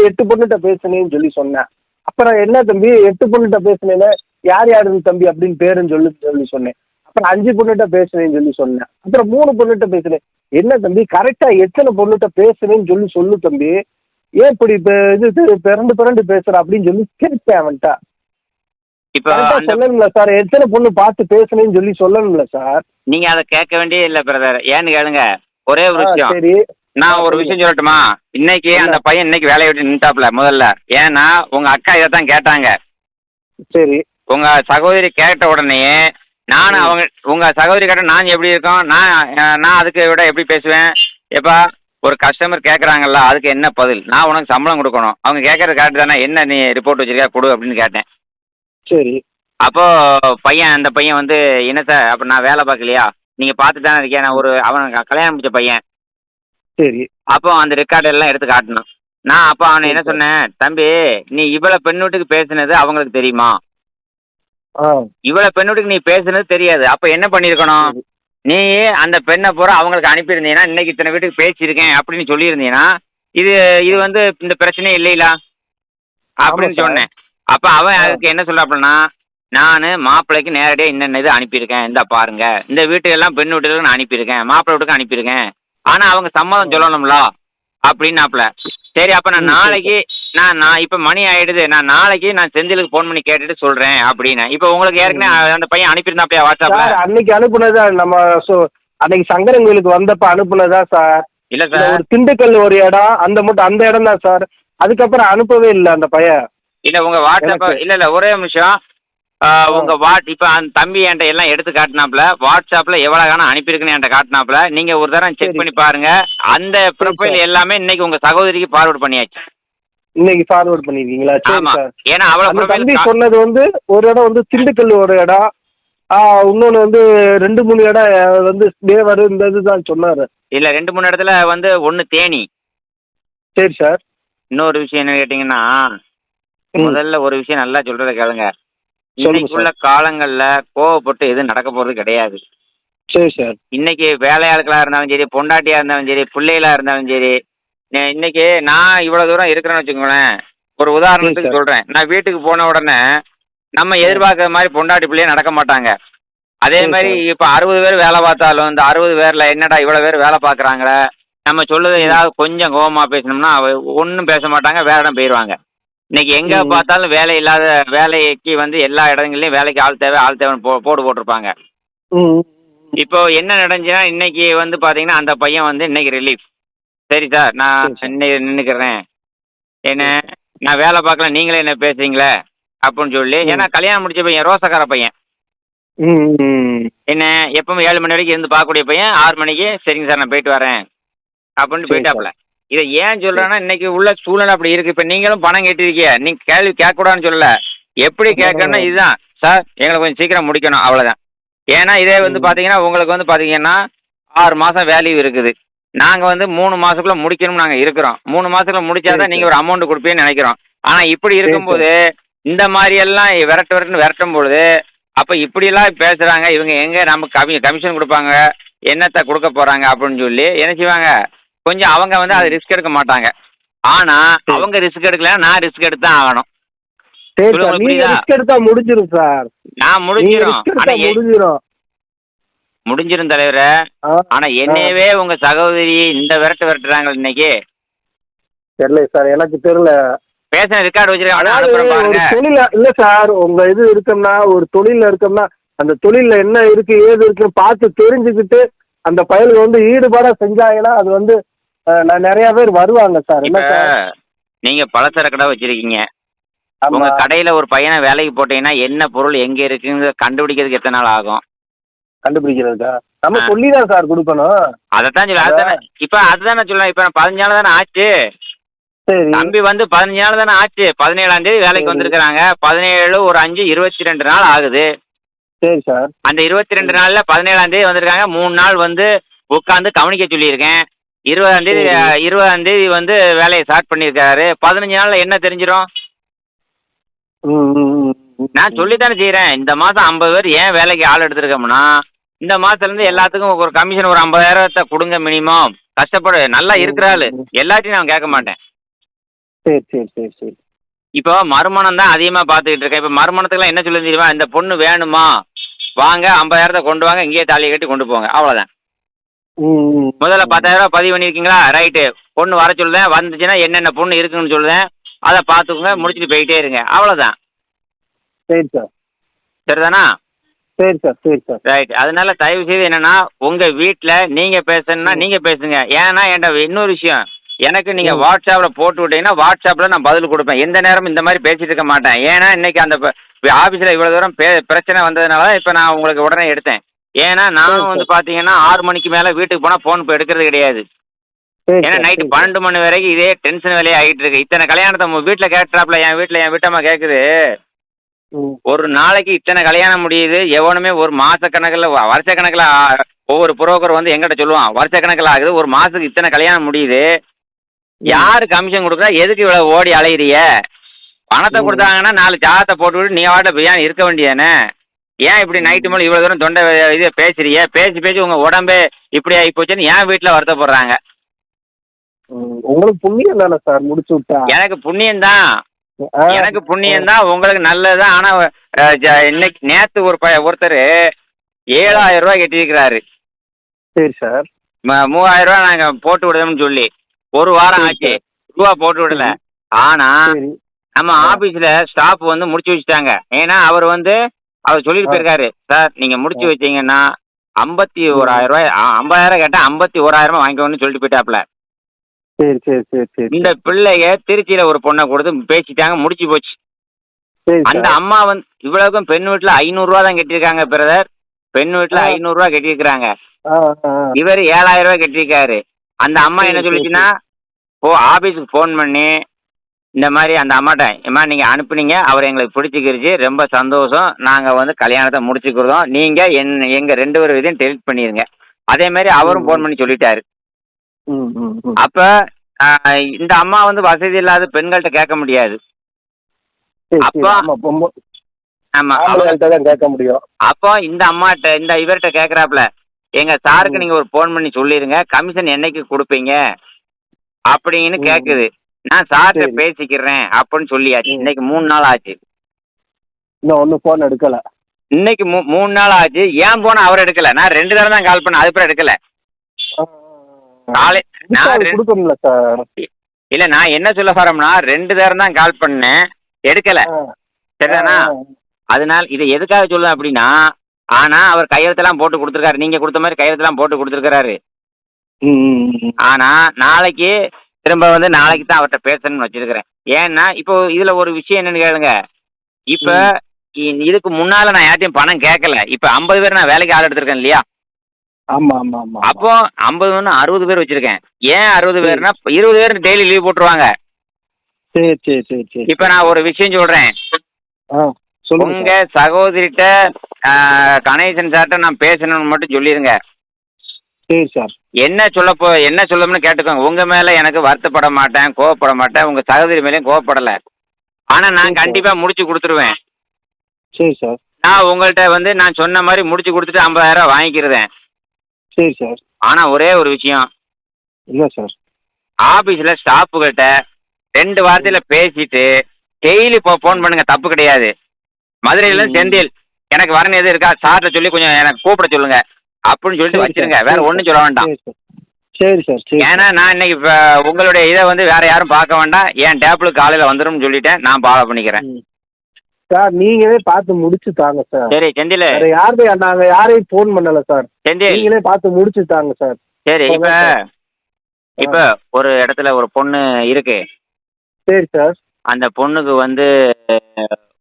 8 பொண்ணுகிட்ட பேசுனேன்னு சொல்லி சொன்னேன். அப்புறம் என்ன தம்பி 8 பொண்ணுகிட்ட பேசுனேன்னு யார் யாருன்னு தம்பி அப்படின்னு பேருன்னு சொல்லி சொன்னேன். அப்புறம் 5 பொண்ணுகிட்ட பேசுனேன்னு சொல்லி சொன்னேன். அப்புறம் 3 பொண்ணுகிட்ட பேசுனேன். என்ன தம்பி கரெக்டா எத்தனை பொண்ணுகிட்ட பேசுனேன்னு சொல்லு தம்பி, ஏன் இப்படி இது பிறண்டு பேசுற அப்படின்னு சொல்லி கேட்பேன் அவன்கிட்ட. இப்போ சொல்லணும்ல சார், எத்தனை பொண்ணு பார்த்து பேசுனேன்னு சொல்லி சொல்லணும்ல சார். நீங்க அதை கேட்க வேண்டிய இல்லை பிரதர். ஏன்னு கேளுங்க, ஒரே ஒரு விஷயம். சரி நான் ஒரு விஷயம் சொல்லட்டுமா? இன்னைக்கு அந்த பையன் இன்னைக்கு வேலையை விட்டு நின்ட்டாப்ல முதல்ல. ஏன்னா உங்க அக்கா இதை தான் கேட்டாங்க. சரி. உங்க சகோதரி கேட்ட உடனே நானும் அவங்க உங்க சகோதரி கேட்ட நான் எப்படி இருக்கோம், நான் அதுக்கு விட எப்படி பேசுவேன்? எப்பா ஒரு கஸ்டமர் கேட்குறாங்கல்ல, அதுக்கு என்ன பதில்? நான் உனக்கு சம்பளம் கொடுக்கணும், அவங்க கேட்கறது கரெக்ட் தானே, என்ன நீ ரிப்போர்ட் வச்சிருக்கா கொடு அப்படின்னு கேட்டேன். சரி. அப்போ அந்த பையன் வந்து என்ன சார், அப்போ நான் வேலை பார்க்கலையா, நீங்க பார்த்து தானே இருக்கேன், நான் அவன் கல்யாணம் முடிச்ச பையன். சரி. அப்போ அந்த ரெக்கார்டு எல்லாம் எடுத்து காட்டணும். நான் அப்போ அவனை என்ன சொன்னேன், தம்பி நீ இவ்வளோ பெண் வீட்டுக்கு பேசுனது அவங்களுக்கு தெரியுமா? இவ்வளோ பெண் வீட்டுக்கு நீ பேசுனது தெரியாது. அப்போ என்ன பண்ணியிருக்கணும், நீ அந்த பெண்ணை பூரா அவங்களுக்கு அனுப்பியிருந்தீங்கன்னா இன்னைக்கு இத்தனை வீட்டுக்கு பேசியிருக்கேன் அப்படின்னு சொல்லியிருந்தீங்கன்னா இது வந்து இந்த பிரச்சனையே இல்லைங்களா அப்படின்னு சொன்னேன். அப்போ அவன் அதுக்கு என்ன சொல்றாப்புலன்னா, நான் மாப்பிள்ளைக்கு நேரடியாக என்னென்ன இது அனுப்பியிருக்கேன், இந்த பாருங்க, இந்த வீட்டுக்கெல்லாம் பெண் வீட்டுக்கு நான் அனுப்பியிருக்கேன், மாப்பிள்ளை வீட்டுக்கு அனுப்பியிருக்கேன், ஆனால் அவங்க சம்மதம் சொல்லணும்ல அப்படின்னாப்புல. சரி அப்போ நான் நாளைக்கு நான் இப்போ மணி ஆகிடுது, நான் நாளைக்கு நான் செந்திலுக்கு ஃபோன் பண்ணி கேட்டுட்டு சொல்கிறேன் அப்படின்னு. இப்போ உங்களுக்கு ஏற்கனவே அந்த பையன் அனுப்பியிருந்தாப்பையா வாட்ஸ்அப்பில்? அன்னைக்கு அனுப்புனதா நம்ம அன்னைக்கு சங்கரன் கோயிலுக்கு வந்தப்ப அனுப்புனதா சார்? இல்லை சார், ஒரு திண்டுக்கல் ஒரு இடம் அந்த இடம் தான் சார். அதுக்கப்புறம் அனுப்பவே இல்லை அந்த பையன். இல்லை உங்கள் வாட்ஸ்அப் இல்லை ஒரே நிமிஷம். உங்கள் இப்போ அந்த தம்பி என்கிட்ட எல்லாம் எடுத்து காட்டினாப்புல, வாட்ஸ்அப்பில் எவ்வளோ காணம் அனுப்பியிருக்குன்னு என்கிட்ட காட்டினாப்புல. நீங்கள் ஒரு தடவை செக் பண்ணி பாருங்கள். அந்த ப்ரொஃபைல் எல்லாமே இன்னைக்கு உங்கள் சகோதரிக்கு ஃபார்வர்ட் பண்ணியாச்சு. இன்னைக்கு ஃபார்வர்ட் பண்ணிருக்கீங்களா? சரி ஆமா, சார். ஏன்னா அந்த தம்பி சொன்னது வந்து ஒரு இடம் வந்து திண்டுக்கல் ஒரு இடம், இன்னொன்று வந்து 2-3 இடம் வந்து தேவர் இந்த இதுதான் சொன்னாரு. இல்லை 2-3 இடத்துல வந்து ஒன்று தேனி. சரி சார். இன்னொரு விஷயம் என்ன கேட்டிங்கன்னா, முதல்ல ஒரு விஷயம் நல்லா சொல்கிறத கேளுங்க. இன்னைக்குள்ள காலங்களில் கோவப்பட்டு எதுவும் நடக்க போகிறது கிடையாது. சரி சார். இன்னைக்கு வேலையாட்களாக இருந்தாலும் சரி, பொண்டாட்டியாக இருந்தாலும் சரி, பிள்ளைகளாக இருந்தாலும் சரி, இன்னைக்கு நான் இவ்வளோ தூரம் இருக்கிறேன்னு வச்சுக்கோங்களேன். ஒரு உதாரணத்துக்கு சொல்கிறேன். நான் வீட்டுக்கு போன உடனே நம்ம எதிர்பார்க்குற மாதிரி பொண்டாட்டி பிள்ளையே நடக்க மாட்டாங்க. அதே மாதிரி இப்போ 60 பேர் வேலை பார்த்தாலும் இந்த 60 பேரில் என்னடா இவ்வளோ பேர் வேலை பார்க்குறாங்களே, நம்ம சொல்லுறது ஏதாவது கொஞ்சம் கோபமாக பேசணும்னா ஒன்றும் பேச மாட்டாங்க, வேற இடம் போயிடுவாங்க. இன்னைக்கு எங்கே பார்த்தாலும் வேலை இல்லாத வேலைக்கு வந்து எல்லா இடங்கள்லையும் வேலைக்கு ஆள் தேவைன்னு போர்டு போட்டிருப்பாங்க. இப்போ என்ன நடந்துச்சுன்னா இன்னைக்கு வந்து பார்த்தீங்கன்னா அந்த பையன் வந்து இன்னைக்கு ரிலீஃப். சரி சார் நான் இன்னைக்கு நின்றுக்கிறேன், என்ன நான் வேலை பார்க்கல நீங்களே என்ன பேசுறீங்களே அப்படின்னு சொல்லி. ஏன்னா கல்யாணம் முடிச்ச பையன், ரோசக்கார பையன், என்ன எப்பவும் 7 மணி வரைக்கும் இருந்து பார்க்கக்கூடிய பையன் 6 மணிக்கு சரிங்க சார் நான் போயிட்டு வரேன் அப்படின்னு போயிட்டாப்புல. இதை ஏன் சொல்கிறேன்னா இன்னைக்கு உள்ள சூழ்நிலை அப்படி இருக்குது. இப்போ நீங்களும் பணம் கேட்டிருக்கீங்க, நீங்கள் கேள்வி கேட்கக்கூடாதுன்னு சொல்லல, எப்படி கேட்கணும்னா இதுதான் சார் எங்களுக்கு கொஞ்சம் சீக்கிரம் முடிக்கணும் அவ்வளோதான். ஏன்னா இதே வந்து பார்த்தீங்கன்னா உங்களுக்கு வந்து பார்த்தீங்கன்னா 6 மாதம் வேல்யூ இருக்குது. நாங்கள் வந்து 3 மாதத்துக்குள்ள முடிக்கணும்னு நாங்கள் இருக்கிறோம். 3 மாதத்துக்குள்ள முடிச்சாதான் நீங்கள் ஒரு அமௌண்ட் கொடுப்பீங்கன்னு நினைக்கிறோம். ஆனால் இப்படி இருக்கும்போது இந்த மாதிரியெல்லாம் விரட்டும் பொழுது அப்போ இப்படியெல்லாம் பேசுகிறாங்க இவங்க, எங்கே நமக்கு கமிஷன் கொடுப்பாங்க, என்னத்தை கொடுக்க போகிறாங்க அப்படின்னு சொல்லி என்ன செய்வாங்க, கொஞ்சம் அவங்க வந்து அதை ரிஸ்க் எடுக்க மாட்டாங்க. ஆனால் அவங்க ரிஸ்க் எடுக்கலன்னா நான் ரிஸ்க் எடுத்து தான் ஆகணும். முடிஞ்சிடும் சார். நான் முடிஞ்சிரும் தலைவர. ஆனா என்னையவே உங்க சகோதரி இந்த விரட்டுறாங்க இன்னைக்கு. தெரியல சார், எனக்கு தெரியல. பேசின ரெக்கார்டு வச்சிருக்கேன். தொழில இல்ல சார், உங்க இது இருக்கோம்னா ஒரு தொழில இருக்கோம்னா அந்த தொழில என்ன இருக்கு ஏது இருக்குன்னு பார்த்து தெரிஞ்சுக்கிட்டு அந்த பயலுக்கு வந்து ஈடுபாடா செஞ்சாங்கன்னா அது வந்து நிறைய பேர் வருவாங்க சார். என்ன சார் நீங்க பலசரக்கடை வச்சிருக்கீங்க, உங்க கடையில ஒரு பையனை வேலைக்கு போட்டீங்கன்னா என்ன பொருள் எங்க இருக்குன்னு கண்டுபிடிக்கிறதுக்கு எத்தனை நாள் ஆகும்? கண்டுபிடிக்கிறதுக்கா நம்ம சொல்லிதான் சார் கொடுக்கணும். அதைத்தான் சொல்ல. அதுதானே இப்ப அதுதானே சொல்றேன். இப்ப 15 நாள் தானே ஆச்சு. தம்பி வந்து 15 நாள் தானே ஆச்சு. 17ஆம் தேதி வேலைக்கு வந்திருக்கிறாங்க. 17 ஒரு 5 22 நாள் ஆகுது. சரி சார். அந்த 22 நாள்ல 17ஆம் தேதி வந்திருக்காங்க. 3 நாள் வந்து உட்காந்து கவனிக்க சொல்லியிருக்கேன். 20ஆம் தேதி சரி. 20ஆம் தேதி வந்து வேலையை ஸ்டார்ட் பண்ணியிருக்காரு. 15 நாள்ல என்ன தெரிஞ்சிடும்? ம், ம், ம், ம், நான் ம். சொல்லித்தானே செய்கிறேன். இந்த மாதம் 50 பேர் ஏன் வேலைக்கு ஆள் எடுத்திருக்கோம்னா, இந்த மாதத்துலேருந்து எல்லாத்துக்கும் ஒரு கமிஷன் ஒரு 50,000 கொடுங்க மினிமம். கஷ்டப்படு நல்லா ம், இருக்கிற ஆளு. ம். எல்லாத்தையும் நான் கேட்க ம். மாட்டேன். சரி சரி சரி சரி. இப்போ மறுமணம் தான் அதிகமாக பார்த்துக்கிட்டு இருக்கேன். இப்போ மறுமணத்துக்குலாம் என்ன சொல்லி தெரியுமா? இந்த பொண்ணு வேணுமா? வாங்க 50,000 கொண்டு வாங்க, இங்கேயே தாலியை கட்டி கொண்டு போங்க. அவ்வளோதான். ம், ம், முதல்ல ம். 10,000 பதிவு பண்ணியிருக்கீங்களா? ரைட்டு. பொண்ணு வர சொல்லுதேன். வந்துச்சுன்னா என்னென்ன பொண்ணு இருக்குன்னு சொல்லுதேன். அதை பார்த்துக்குங்க, முடிச்சுட்டு போயிட்டே இருங்க. அவ்வளோதான். சரி சார். சரிதானா? சரி சார். சரி சார். ரைட். அதனால தயவு செய்து என்னன்னா, உங்கள் வீட்டில் நீங்கள் பேசணும்னா ம். நீங்கள் பேசுங்க. ஏன்னா என்கிட்ட இன்னொரு விஷயம். எனக்கு நீங்கள் ம். வாட்ஸ்அப்பில் போட்டு விட்டீங்கன்னா, வாட்ஸ்அப்பில் நான் பதில் கொடுப்பேன். எந்த நேரமும் இந்த மாதிரி பேசிட்டு இருக்க மாட்டேன். ஏன்னா இன்னைக்கு அந்த ஆஃபீஸில் இவ்வளோ தூரம் பிரச்சனை வந்ததுனால தான் இப்போ நான் உங்களுக்கு உடனே எடுத்தேன். ஏன்னா சரி நானும் வந்து சார். பார்த்தீங்கன்னா 6 மணிக்கு மேலே வீட்டுக்கு போனால் ஃபோன் இப்போ எடுக்கிறது கிடையாது. சரி ஏன்னா சார். நைட்டு சரி சார். 12 மணி வரைக்கும் இதே டென்ஷன் வேலையாக ஆகிட்டு இருக்கு. இத்தனை கல்யாணத்தை உங்கள் வீட்டில் கேட்டாப்புல என் வீட்டம்மா கேட்குது. ம். ஒரு நாளைக்கு இத்தனை கல்யாணம் முடியுது. எவனுமே ஒரு மாசக்கணக்கில் வருஷக்கணக்கில் ஒவ்வொரு புரோக்கர் வந்து எங்கிட்ட சொல்லுவான். வருஷக்கணக்கில் ஆகுது. ஒரு மாதத்துக்கு இத்தனை கல்யாணம் முடியுது. யாரு கமிஷன் கொடுக்குறா? எதுக்கு இவ்வளோ ஓடி அலையிறிய? பணத்தை ம். கொடுத்தாங்கன்னா 4 ஜாதகத்தை போட்டுவிட்டு நீ வாட்ட பிரியாணி இருக்க வேண்டியதானே? ஏன் இப்படி நைட்டு மேலே இவ்வளோ தூரம் தொண்டை இது பேசுறிய? பேசி பேசி உங்கள் உடம்பே இப்படி ஆகி போச்சுன்னு என் வீட்டில் வருத்தப்படுறாங்க. ம். உங்களுக்கு புண்ணியம் தானே சார் முடிச்சு விட்டா? எனக்கு புண்ணியம்தான். ஆ. எனக்கு புண்ணியம்தான். உங்களுக்கு நல்லது தான். ஆனால் இன்னைக்கு நேற்று ஒருத்தர் 7,000 ரூபாய் கட்டியிருக்கிறாரு. சரி சார். 3,000 ரூபாய் நாங்கள் போட்டு விடுதோம்னு சொல்லி 1 வாரம் சரி ஆச்சு. சார். ரூபா போட்டு விடல. சரி. ஆனால் சரி. நம்ம ஆ. ஆஃபீஸில் ஸ்டாஃப் வந்து முடிச்சு வச்சுட்டாங்க. ஏன்னா அவர் சொல்லிட்டு ஆ. போயிருக்காரு. சார் நீங்கள் ஆ. முடிச்சு வச்சீங்கன்னா ம். 51,000 ரூபாய் 50,000 கேட்டால் 51,000 வாங்கிக்கோன்னு சொல்லிட்டு போயிட்டாப்புல. சரி சரி சரி சரி. இந்த பிள்ளைய திருச்சியில் ஒரு பொண்ணை கொடுத்து பேசிட்டாங்க. முடிச்சு போச்சு. சரி அந்த சார். அம்மா வந்து இவ்வளவுக்கும் பெண் வீட்டில் 500 ரூபா தான் கட்டியிருக்காங்க பிரதர். பெண் வீட்டில் ஆ. 500 ரூபா கட்டியிருக்கிறாங்க. ஆ. ஆ. இவர் 7,000 ரூபாய் கட்டியிருக்காரு. அந்த அம்மா சரி என்ன சரி சொல்லிச்சுன்னா, சரி. ஆஃபீஸுக்கு ஃபோன் பண்ணி இந்த மாதிரி அந்த அம்மாட்ட, "அம்மா நீங்கள் அனுப்புனீங்க. அவர் எங்களுக்கு பிடிச்சிக்கிருச்சு. ரொம்ப சந்தோஷம். நாங்கள் வந்து கல்யாணத்தை முடிச்சுக்கிறோம். நீங்கள் எங்கள் 2 பேர் இதையும் டெலிட் பண்ணிடுங்க." அதே மாதிரி அவரும் ம். ஃபோன் பண்ணி சொல்லிட்டாரு. ம். ம். ம். அப்போ இந்த அம்மா வந்து வசதி இல்லாத பெண்கள்கிட்ட கேட்க முடியாது. சரி சரி. அப்போ ஆமா. ஆமாம் ஆம்பளைகள்ட்ட தான் கேட்க முடியும். அப்போ இந்த இவர்கிட்ட கேட்குறாப்புல, "எங்க சாருக்கு ம். நீங்கள் ஒரு ஃபோன் பண்ணி சொல்லிடுங்க. கமிஷன் என்னைக்கு கொடுப்பீங்க?" அப்படின்னு ம். ம். கேட்குது. நான் சார்கிட்ட சரி. பேசிக்கிறேன் அப்படின்னு சொல்லியாச்சு. ம். இன்னைக்கு 3 நாள் ஆச்சு. இன்னும் ஒன்றும் ஃபோன் எடுக்கல. இன்னைக்கு 3 நாள் ஆச்சு. ஏன் போன அவர் எடுக்கல. நான் 2 தடவை தான் கால் பண்ணேன். அதுக்கப்புறம் எடுக்கல. ஆ. காலை நான் அது கொடுக்கணும்ல சார். இல்லை நான் என்ன சொல்ல வரேன்னா 2 தடவை தான் கால் பண்ணேன். எடுக்கல. ஆ. சரிதானா? ஆ. அதனால இதை எதுக்காக சொல்லுவேன் அப்படின்னா, ஆனால் அவர் கையெழுத்தெல்லாம் போட்டு கொடுத்துருக்காரு. நீங்கள் கொடுத்த மாதிரி கையெழுத்தெல்லாம் போட்டு கொடுத்துருக்காரு. ம். ம். ம். ஆனால் நாளைக்கு திரும்ப வந்து நாளைக்கு தான் அவர்கிட்ட பேசணும்னு வச்சிருக்கிறேன். ஏன்னா இப்போ இதில் ஒரு விஷயம் என்னன்னு கேளுங்க. இப்போ இதுக்கு முன்னால் நான் யார்ட்டையும் பணம் கேட்கல. இப்போ 50 பேர் நான் வேலைக்கு ஆள் எடுத்திருக்கேன் இல்லையா? ஆமா ஆமா ஆமா. அப்போ 50 60 பேர் வச்சிருக்கேன். ஏன் 60 பேர்னா 20 பேர் டெய்லி லீவ் போட்டுருவாங்க. சரி சரி சரி சரி. இப்போ நான் ஒரு விஷயம் சொல்கிறேன். ஆ. சொல்லுங்க உங்க சார். சகோதரிட்ட கணேசன் சார்கிட்ட நான் பேசணும்னு மட்டும் சொல்லிடுங்க. சரி சார். என்ன சொல்லணும்னு கேட்டுக்கோங்க. உங்க மேல எனக்கு வருத்தப்பட மாட்டேன், கோவப்பட மாட்டேன். உங்க சகோதரி மேலேயும் கோவப்படல. ஆனா சரி நான் சார். கண்டிப்பா முடிச்சு கொடுத்துருவேன். சரி சார். நான் உங்கள்கிட்ட வந்து நான் சொன்ன மாதிரி முடிச்சு கொடுத்துட்டு 50,000 வாங்கிக்கிறதேன். சரி சார். ஆனா ஒரே ஒரு விஷயம். இல்லை சார். ஆபீஸ்ல ஸ்டாஃபுகள்கிட்ட 2 வார்த்தையில பேசிட்டு டெய்லி ஃபோன் பண்ணுங்க. தப்பு கிடையாது. மதுரையில ம். செந்தில் எனக்கு வரணும் எதுவும் இருக்கா? சார்ட்ட சொல்லி கொஞ்சம் எனக்கு கூப்பிட சொல்லுங்க அப்படின்னு சொல்லிட்டு சரி வச்சிருங்க. சார். வேற சரி ஒன்றும் சார். சொல்ல வேண்டாம். சரி சார். சரி சார். சரி ஏன்னா சார். நான் இன்னைக்கு இப்போ உங்களுடைய இதை வந்து வேற யாரும் பார்க்க வேண்டாம். என் டேபிளுக்கு காலையில் வந்துடும்னு சொல்லிட்டேன். நான் ஃபாலோ பண்ணிக்கிறேன். ம். சார் நீங்களே பார்த்து முடிச்சு தாங்க சார். சரி செந்தில். வேற யாரையும் நாங்க யாரையும் ஃபோன் பண்ணல சார். செந்தில். நீங்களே பார்த்து முடிச்சு தாங்க சார். சரி இப்போ அவ்வளவுதான் சார். இப்போ ஒரு இடத்துல ஒரு பொண்ணு இருக்கு. சரி சார். அந்த பொண்ணுக்கு வந்து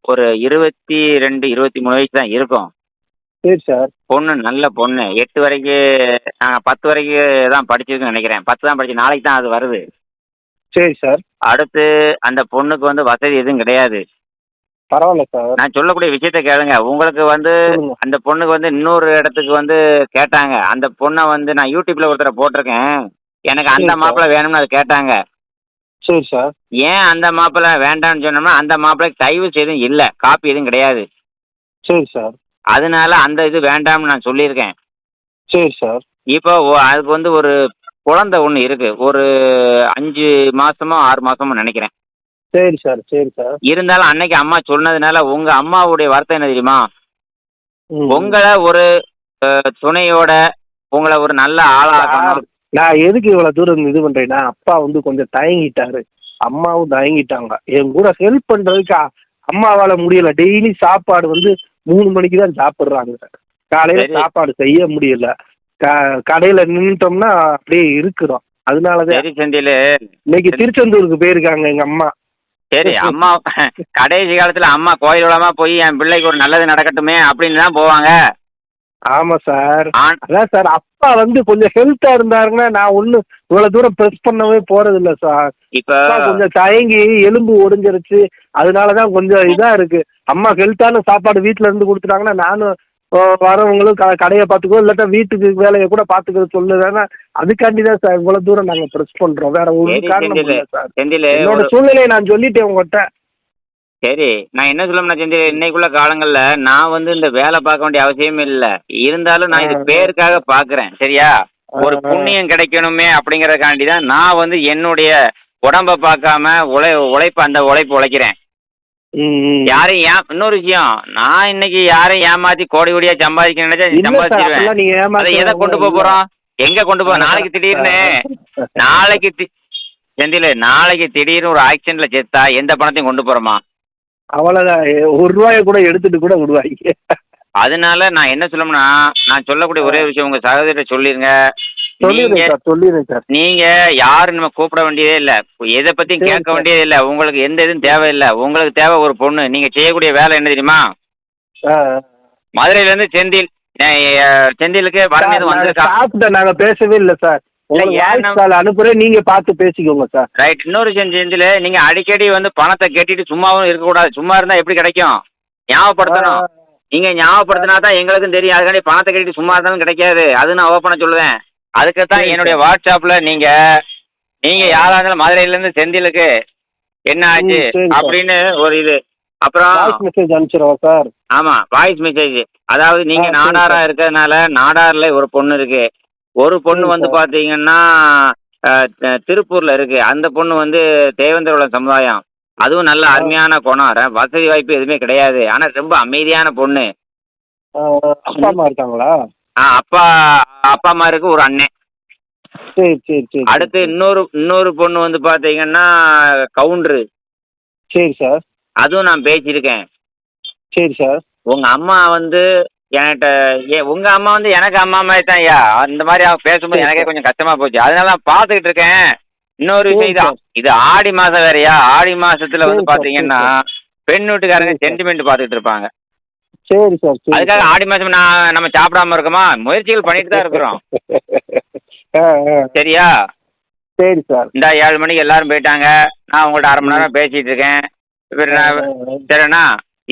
ஒரு 22 23 வயசு தான் இருக்கும். சரி சார். பொண்ணு நல்ல பொண்ணு. 8 வரைக்கும் 10 வரைக்கும் தான் படிச்சிருக்குன்னு நினைக்கிறேன். 10 தான் படிச்சு. நாளைக்கு தான் அது வருது. சரி சார். அடுத்து அந்த பொண்ணுக்கு வந்து வசதி எதுவும் கிடையாது. பரவாயில்ல சார். நான் சொல்லக்கூடிய விஷயத்த கேளுங்க. உங்களுக்கு வந்து சொல்லுங்க. அந்த பொண்ணுக்கு வந்து இன்னொரு இடத்துக்கு வந்து கேட்டாங்க. அந்த பொண்ணை வந்து நான் யூடியூப்ல ஒருத்தரை போட்டிருக்கேன். எனக்கு அந்த சரி சார். மாப்பிள்ளை வேணும்னு அது கேட்டாங்க. சரி சார். ஏன் அந்த மாப்பிள்ளை வேண்டாம்னு சொன்னோம்னா, அந்த மாப்பிள்ளைக்கு டைவர்ஸ் எதுவும் இல்லை, காப்பி எதுவும் கிடையாது. சரி சார். அதனால அந்த இது வேண்டாம்னு நான் சொல்லியிருக்கேன். சரி சார். இப்போ அதுக்கு வந்து ஒரு குழந்தை ஒன்று இருக்கு. ஒரு 5 மாசமோ 6 மாசமோ நினைக்கிறேன். சரி சார். சரி சார். இருந்தாலும் அன்னைக்கு அம்மா சொன்னதுனால உங்க அம்மாவுடைய வருத்தம் என்ன தெரியுமா? ம். உங்களை ஒரு துணையோட உங்களை ஒரு நல்ல சார், ஆளாக்கணும். நான் எதுக்கு இவ்வளவு தூரம் இது பண்றேன்னா, அப்பா வந்து கொஞ்சம் தயங்கிட்டாரு, அம்மாவும் தயங்கிட்டாங்க. என் கூட ஹெல்ப் பண்றதுக்கு அம்மாவால முடியல. டெய்லி சாப்பாடு வந்து 3 மணிக்கு தான் சாப்பிடுறாங்க. காலையில சரி சாப்பாடு செய்ய முடியல. கடையில நின்றுட்டோம்னா அப்படியே இருக்கிறோம். அதனாலதான் சரி செந்தில். இன்னைக்கு திருச்செந்தூருக்கு போயிருக்காங்க எங்க அம்மா. சரி அம்மா கடைசி காலத்துல அம்மா கோயில் உலகமா போய் என் பிள்ளைக்கு ஒரு நல்லது நடக்கட்டுமே அப்படின்னு தான் போவாங்க. ஆமா சார். ஆன் அதான் சார், அப்பா வந்து கொஞ்சம் ஹெல்த்தா இருந்தாருன்னா நான் ஒன்னும் இவ்வளவு தூரம் ப்ரெஸ் பண்ணவே போறது இல்ல சார். இப்போ அப்பா கொஞ்சம் தயங்கி எலும்பு ஒடிஞ்சிருச்சு. அதனாலதான் கொஞ்சம் இதா இருக்கு. அம்மா ஹெல்த்தான சாப்பாடு வீட்டுல இருந்து கொடுத்துட்டாங்கன்னா நானும் வரவங்களும் கடையை பார்த்துக்கோ இல்லாட்டா வீட்டுக்கு வேலையை கூட பார்த்துக்க சொல்லுதானே. அதுக்காண்டி தான் சார் இவ்வளவு தூரம் நாங்க ப்ரெஸ் பண்றோம். வேற ஒரு சரி காரணம் செந்தில். இல்லை சார். செந்தில் என்னோட ஒரு சூழ்நிலையை நான் சொல்லிட்டேன் உங்ககிட்ட. சரி நான் என்ன சொல்லணும்னா செந்தில், இன்னைக்குள்ள காலங்கள்ல நான் வந்து இந்த வேலை பார்க்க வேண்டிய அவசியமே இல்லை. இருந்தாலும் நான் இது பேருக்காக பார்க்குறேன். சரியா? ஒரு புண்ணியம் கிடைக்கணுமே அப்படிங்கறதுக்காண்டி தான் நான் வந்து என்னுடைய உடம்ப பார்க்காம அந்த உழைப்பு உழைக்கிறேன். யாரையும் இன்னொரு விஷயம், நான் இன்னைக்கு யாரையும் ஏமாத்தி கோடி கோடியா சம்பாதிக்க நினைச்சா இல்ல சார், சம்பாதிச்சிருவேன். அப்பெல்லாம் நீங்க அதை எதை கொண்டு போக போறோம்? எங்க கொண்டு போக? நாளைக்கு திடீர்னு செந்தில் நாளைக்கு திடீர்னு ஒரு ஆக்சிடென்ட்ல செத்தா எந்த பணத்தையும் கொண்டு போறோமா? அவ்வளவுதான். 1 ரூபாய கூட எடுத்துட்டு கூட விடுவாங்க. அதனால நான் என்ன சொல்லணும்னா, நான் சொல்லக்கூடிய ஒரே விஷயம் உங்க சகோதரிட்ட சொல்லிருங்க. நீங்க சொல்லிடுறேன் சார். நீங்க யாரும் நம்ம கூப்பிட வேண்டியதே இல்லை, எதை பத்தியும் சரி கேட்க சார். வேண்டியதே இல்லை. உங்களுக்கு எந்த இதுவும் தேவையில்லை. உங்களுக்கு தேவை ஒரு பொண்ணு. நீங்க செய்யக்கூடிய வேலை என்ன தெரியுமா? ஆ. மதுரையில இருந்து செந்தில், செந்திலுக்கு சார், வரணும் நாங்க வந்து சாப்பிட்ட நாங்க பேசவே இல்லை சார். உங்களுக்கு ஏன் வாய்ஸ் கால் அனுப்புறேன், நீங்க பார்த்து பேசிக்கோங்க சார். ரைட். இன்னொரு விஷயம் செந்தில், நீங்க அடிக்கடி வந்து பணத்தை கேட்டுட்டு சும்மாவும் இருக்கக்கூடாது. சும்மா இருந்தா எப்படி கிடைக்கும்? ஞாபகப்படுத்தணும். நீங்க ஞாபகப்படுத்தினா தான் எங்களுக்கும் தெரியும். அதுக்காண்டி பணத்தை கட்டிட்டு சும்மா இருந்தாலும் கிடைக்காது. அது நான் ஓப்பனா சொல்லுவேன். அதுக்கு தான் சரி என்னுடைய சார். வாட்ஸ்அப்ல நீங்க யாரா இருந்தாலும் மதுரையில இருந்து செந்திலுக்கு என்ன ஆச்சு சரி சார். அப்படின்னு ஒரு இது. அப்புறம் வாய்ஸ் மெசேஜ் அனுப்பிச்சிடுவோம் சார். ஆமா வாய்ஸ் மெசேஜ். அதாவது நீங்க சரி நாடாரா சார். இருக்கிறதுனால நாடார்ல ஒரு பொண்ணு இருக்கு. ஒரு பொண்ணு சரி வந்து சார். பாத்தீங்கன்னா திருப்பூர்ல இருக்கு. அந்த பொண்ணு வந்து தேவேந்திரோட சமுதாயம். அதுவும் நல்ல அருமையான குணம். வசதி வாய்ப்பு எதுவுமே கிடையாது. ஆனா ரொம்ப அமைதியான பொண்ணு. அப்பா அம்மா இருக்காங்களா? அப்பா அப்பா அம்மாருக்கு ஒரு அண்ணன். சரி சரி சரி. அடுத்து இன்னொரு பொண்ணு வந்து பாத்தீங்கன்னா கவுண்டரு. சரி சார். அதுவும் நான் பேசியிருக்கேன். சரி சார். உங்க அம்மா வந்து என்கிட்ட உங்க அம்மா வந்து எனக்கு அம்மா மாதிரி தான் ஐயா. அந்த மாதிரி அவன் பேசும்போது எனக்கே கொஞ்சம் கஷ்டமா போச்சு. அதனால நான் பார்த்துக்கிட்டு இருக்கேன். இன்னொரு விஷயம், இது ஆடி மாசம் வேறயா. ஆடி மாசத்துல வந்து பாத்தீங்கன்னா பெண் வீட்டுக்காரங்க சென்டிமெண்ட் பார்த்துக்கிட்டு இருப்பாங்க. சரி சார். அதுக்காக ஆடி மாசம் நம்ம சாப்பிடாம இருக்கோமா? முயற்சிகள் பண்ணிட்டு தான் இருக்கிறோம். சரியா? சரி சார். இந்த 7 மணிக்கு எல்லாரும் போயிட்டாங்க. நான் உங்கள்ட்ட 1/2 மணி நேரம் பேசிட்டு இருக்கேன். சரிண்ணா?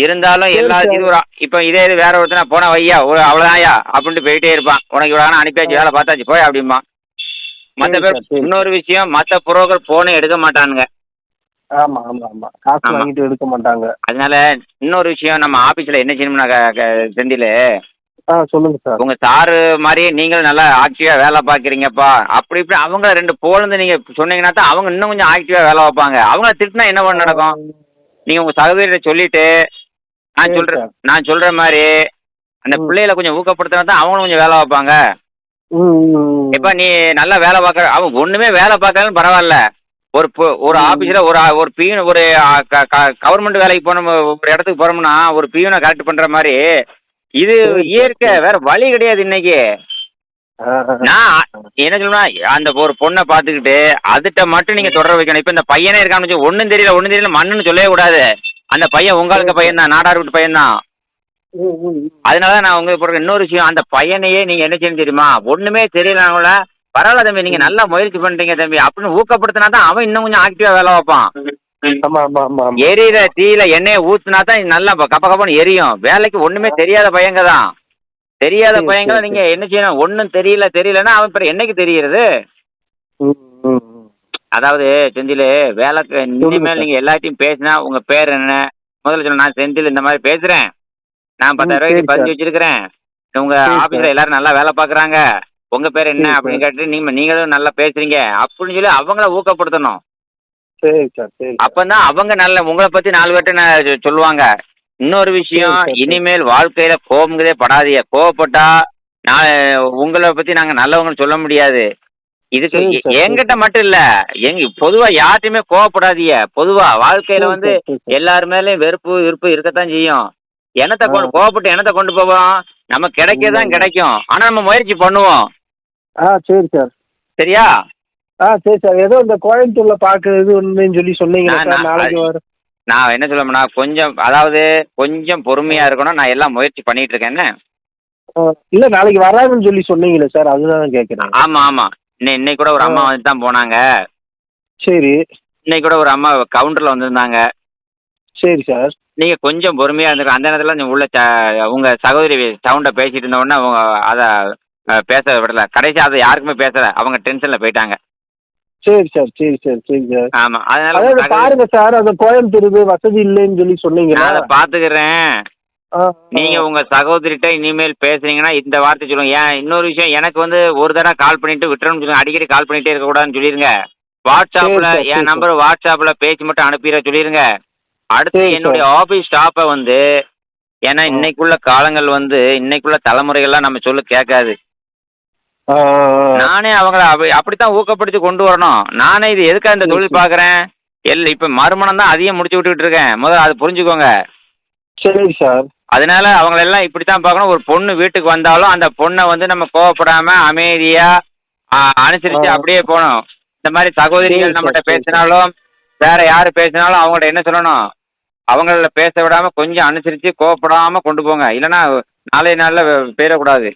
இருந்தாலும் எல்லா இது இப்போ இதே இது வேற ஒருத்தனா போனா வையா அவ்வளோதான்யா அப்படின்ட்டு போயிட்டே இருப்பான். உனக்கு இவ்வளோ அனுப்பியாச்சு, வேலை பார்த்தாச்சு போய் அப்படிமா. மற்ற பேர் இன்னொரு விஷயம், மற்ற புரோக்கர் போனே எடுக்க மாட்டானுங்க. ஆமா ஆமா ஆமா. காசு வாங்கிட்டு எடுக்க மாட்டாங்க. அதனால இன்னொரு விஷயம், நம்ம ஆபீஸ்ல என்ன செய்யணும்னா செந்தில், சொல்லுங்க சார். உங்க சாரு மாதிரி நீங்களும் நல்லா ஆக்டிவா வேலை பார்க்குறீங்கப்பா. அப்படி இப்படி அவங்க 2 போலந்து நீங்க சொன்னீங்கன்னா தான் அவங்க இன்னும் கொஞ்சம் ஆக்டிவா வேலை வைப்பாங்க. அவங்கள திட்டினா என்ன பண்ண நடக்கும்? நீங்க உங்க சகோதரிட்ட சொல்லிட்டு நான் சொல்ற மாதிரி அந்த பிள்ளைகளை கொஞ்சம் ஊக்கப்படுத்தினா தான் அவங்களும் கொஞ்சம் வேலை வைப்பாங்க. இப்ப நீ நல்லா வேலை பார்க்குற, அவங்க ஒண்ணுமே வேலை பார்க்கறதுன்னு பரவாயில்ல. ஒரு ஆபீஸ்ல ஒரு பியூன், ஒரு கவர்மெண்ட் வேலைக்கு போன ஒரு இடத்துக்கு போறோம்னா ஒரு பியூனை கரெக்ட் பண்ற மாதிரி இது இயற்கை, வேற வழி கிடையாது. இன்னைக்கு நான் என்ன சொல்லணும்னா, அந்த ஒரு பொண்ணை பார்த்துக்கிட்டு அதுகிட்ட மட்டும் நீங்க தொடர வைக்கணும். இப்ப இந்த பையனே இருக்கான்னு ஒன்னும் தெரியல மண்ணுன்னு சொல்லவே கூடாது. அந்த பையன் உங்களுக்கு பையன் தான், நாடார் வீட்டு பையன் தான். அதனால நான் உங்களுக்கு போடுற இன்னொரு விஷயம், அந்த பையனையே நீங்க என்ன செய்யணும் தெரியுமா? ஒண்ணுமே தெரியலனால பரவாயில்ல தம்பி, நீங்க நல்லா முயற்சி பண்றீங்க தம்பி அப்படின்னு ஊக்கப்படுத்தினா தான் அவன் இன்னும் கொஞ்சம் ஆக்டிவா வேலை வைப்பான். எரியிற தீயில எண்ணெயை ஊத்துனா தான் நல்லா கப்ப கப்பன்னு எரியும். வேலைக்கு ஒண்ணுமே தெரியாத பையங்க தான். தெரியாத பையங்களை நீங்க என்ன செய்யணும்? ஒன்னும் தெரியலன்னா அவன் என்னைக்கு தெரியுறது? ம் ம் ம். அதாவது செந்தில் வேலைக்கு இனிமேல் சார். நீங்கள் எல்லாத்தையும் பேசினா உங்கள் பேர் என்ன முதல்ல சொல்ல நான் செந்தில் இந்த மாதிரி பேசுகிறேன், நான் ம் 10,000 சரி ரூபாய்க்கு பதிஞ்சு சார். வச்சிருக்கிறேன், உங்கள் சரி ஆஃபீஸில் சார். எல்லாரும் நல்லா வேலை பார்க்குறாங்க, உங்கள் பேர் என்ன சரி அப்படின்னு சார். கேட்டு நீங்களும் நல்லா பேசுகிறீங்க அப்படின்னு சொல்லி அவங்கள ஊக்கப்படுத்தணும். சரி சார். சரி சார். அப்போ தான் அவங்க நல்ல உங்களை பற்றி 4 பேர்ட்ட சொல்லுவாங்க. இன்னொரு சரி விஷயம், சார். சரி. இனிமேல் வாழ்க்கையில் கோபங்கிறதே படாதீங்க. கோவப்பட்டா நான் உங்களை பற்றி நாங்கள் நல்லவங்கன்னு சொல்ல முடியாது. இதுக்கு சரி சார். சரி என்கிட்ட சார். மட்டும் இல்ல, பொதுவா யார்ட்டையுமே கோவப்படாதீங்க. பொதுவா வாழ்க்கையில சரி வந்து சார். சரி சார். எல்லார் மேலயும் வெறுப்பு, விருப்பு இருக்கத்தான் செய்யும். ஆ. கோவப்பட்டு என்னத்த கொண்டு போவோம்? நமக்கு கிடைக்கதான் உண்மைதான். கிடைக்கும். ஆனா நம்ம முயற்சி பண்ணுவோம். சரி சார். சரியா? சரி சார். ஏதோ இந்த கோயம்புத்தூர்ல பார்க்குறது ஒண்ணுன்னு சொல்லி சொன்னீங்களே நான் சார், நான் நாளைக்கு வரும். நான் என்ன சொல்லணும்னா, கொஞ்சம் பொறுமையா இருக்கணும். நான் எல்லாம் முயற்சி பண்ணிட்டு இருக்கேன். என்ன? இல்ல நாளைக்கு வராங்கன்னு சொல்லி சொன்னீங்களே சார், அதுதான் கேட்குறேன். ஆமா, ஆமா. இன்னைக்கு கூட ஒரு ஆ. அம்மா வந்துட்டு தான் போனாங்க. சரி. இன்னைக்கு கூட ஒரு அம்மா கவுண்டர்ல வந்திருந்தாங்க. சரி சார். நீங்க கொஞ்சம் பொறுமையா இருந்துக்க. அந்த நேரத்துல நீங்க உள்ள உங்க சகோதரி சவுண்ட பேசிட்டு இருந்த உடனே அவங்க அத பேச விடல. கடைசியா அது யாருக்குமே பேசல. அவங்க டென்ஷன்ல போயிட்டாங்க. சரி சார். சரி சார். சரி சார். ஆமா. அதனால உங்க அதாவது பாருங்க சார், அந்த கோயம்புத்தூர் இது வசதி இல்லைன்னு சொல்லி சொன்னீங்களா? நான் அத பாத்துக்கிறேன். ஆ, நீங்க ஆ. உங்க சகோதரிட்ட இனிமேல் பேசுனீங்கன்னா இந்த வார்த்தை சொல்லுங்க. இன்னொரு விஷயம், எனக்கு வந்து ஒரு தடவை கால் பண்ணிட்டு விட்டுறணும்னு சொல்லுங்க. அடிக்கடி கால் பண்ணிட்டே இருக்க கூடாதுன்னு சொல்லிருங்க. சரி வாட்ஸ்அப்ல சார். சரி என் சார். நம்பர் வாட்ஸ்அப்ல பேசி மட்டும் அனுப்பிட சொல்லிருங்க. அடுத்து சரி என்னுடைய சார். ஆபீஸ் ஸ்டாஃப வந்து, ஏன்னா ஆ. இன்னைக்குள்ள காலங்கள் வந்து இன்னைக்குள்ள தலைமுறைகள்லாம் நம்ம சொல்ல கேட்காது. ஆ, ஆ, ஆ. நானே அவங்கள அப்படித்தான் ஊக்கப்படுத்தி கொண்டு வரணும். நானே இது எதுக்காக இந்த சரி தொழில் சார். பார்க்குறேன், இப்ப மறுமணம் தான் அதிகம் முடிச்சு விட்டுக்கிட்டு இருக்கேன். முதல்ல அது புரிஞ்சுக்கோங்க. சரி சார். அதனால அவங்களெல்லாம் இப்படித்தான் பார்க்கணும். ஒரு பொண்ணு வீட்டுக்கு வந்தாலும் அந்த பொண்ணை வந்து நம்ம கோவப்படாம அமைதியா அனுசரிச்சு ஆ. அப்படியே போகணும். இந்த மாதிரி சரி சகோதரிகள் சார். நம்மகிட்ட சரி சார். பேசினாலும் வேற யாரு பேசினாலும் அவங்கள்ட்ட என்ன சொல்லணும், அவங்கள பேச விடாம கொஞ்சம் அனுசரிச்சு கோவப்படாம கொண்டு போங்க. இல்லைன்னா நாளைய நாள்ல போயிடக்கூடாது.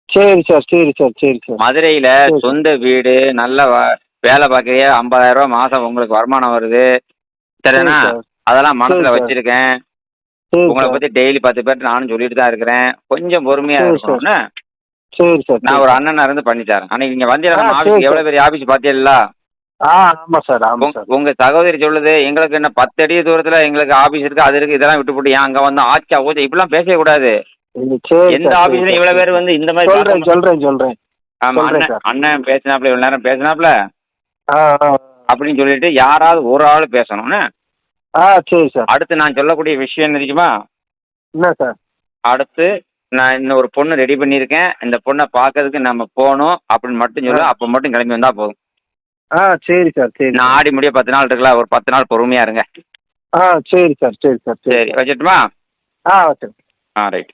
சரி சார். சரி சார். சரி சார். மதுரையில சரி சார். சொந்த வீடு, நல்ல வேலை பார்க்குறீங்க, 50,000 மாசம் உங்களுக்கு வருமானம் வருது. சரி சரிதானா? சார். அதெல்லாம் சரி மனசுல சார். வச்சிருக்கேன். சரி உங்கள சார். பத்தி டெய்லி 10 பேர்ட்ட நானும் சொல்லிட்டு தான் இருக்கிறேன். கொஞ்சம் பொறுமையா சரி சார். இருக்கணும்னு சரி சார். நான் சரி ஒரு சார். அண்ணனா இருந்து பண்ணி தரேன். அன்னைக்கு நீங்க வந்தீங்களா நம்ம சரி ஆஃபீஸ்க்கு, சார். எவ்வளவு பெரிய ஆஃபீஸ் பார்த்தீங்களா? ஆமா சார். ஆமா சார். உங்க சகோதரி சொல்லுது, எங்களுக்கு என்ன 10 அடி தூரத்துல எங்களுக்கு ஆஃபீஸ் இருக்கு, அது இருக்கு, இதெல்லாம் விட்டுப்புட்டு ஏன் அங்க வந்தோம், ஆச்சா ஓச்சா இப்படிலாம் பேசவே கூடாது. சரி எந்த சார். சரி ஆஃபீஸ்லயும் சார். இவ்வளவு சரி பேர் சார். வந்து இந்த மாதிரி சொல்றேன் பார்க்க சொல்றேன் சொல்றேன் ஆமா சொல்றேன் அண்ணன் சார். அண்ணன் பேசினாப்ல, இவ்வளவு நேரம் பேசினாப்ல ஆ ஆ அப்படின்னு சொல்லிட்டு யாராவது ஒரு ஆள் பேசணும்னு. சரி சார். அடுத்து நான் சொல்லக்கூடிய விஷயம் என்ன தெரியுமா? என்ன சார்? அடுத்து நான் இன்னும் ஒரு பொண்ணு ரெடி பண்ணியிருக்கேன். இந்த பொண்ணை பார்க்கறதுக்கு நம்ம போகணும் அப்படின்னு மட்டும் ஆ சொல்லு. அப்போ மட்டும் கிளம்பி வந்தா போதும். சரி சார். சரி நான் சார். ஆடி முடிய 10 நாள் இருக்குல்ல, ஒரு 10 நாள் பொறுமையா இருங்க. சரி சார். சரி சார். சரி, வச்சுட்டுமா? வச்சுருங்க. ரைட்.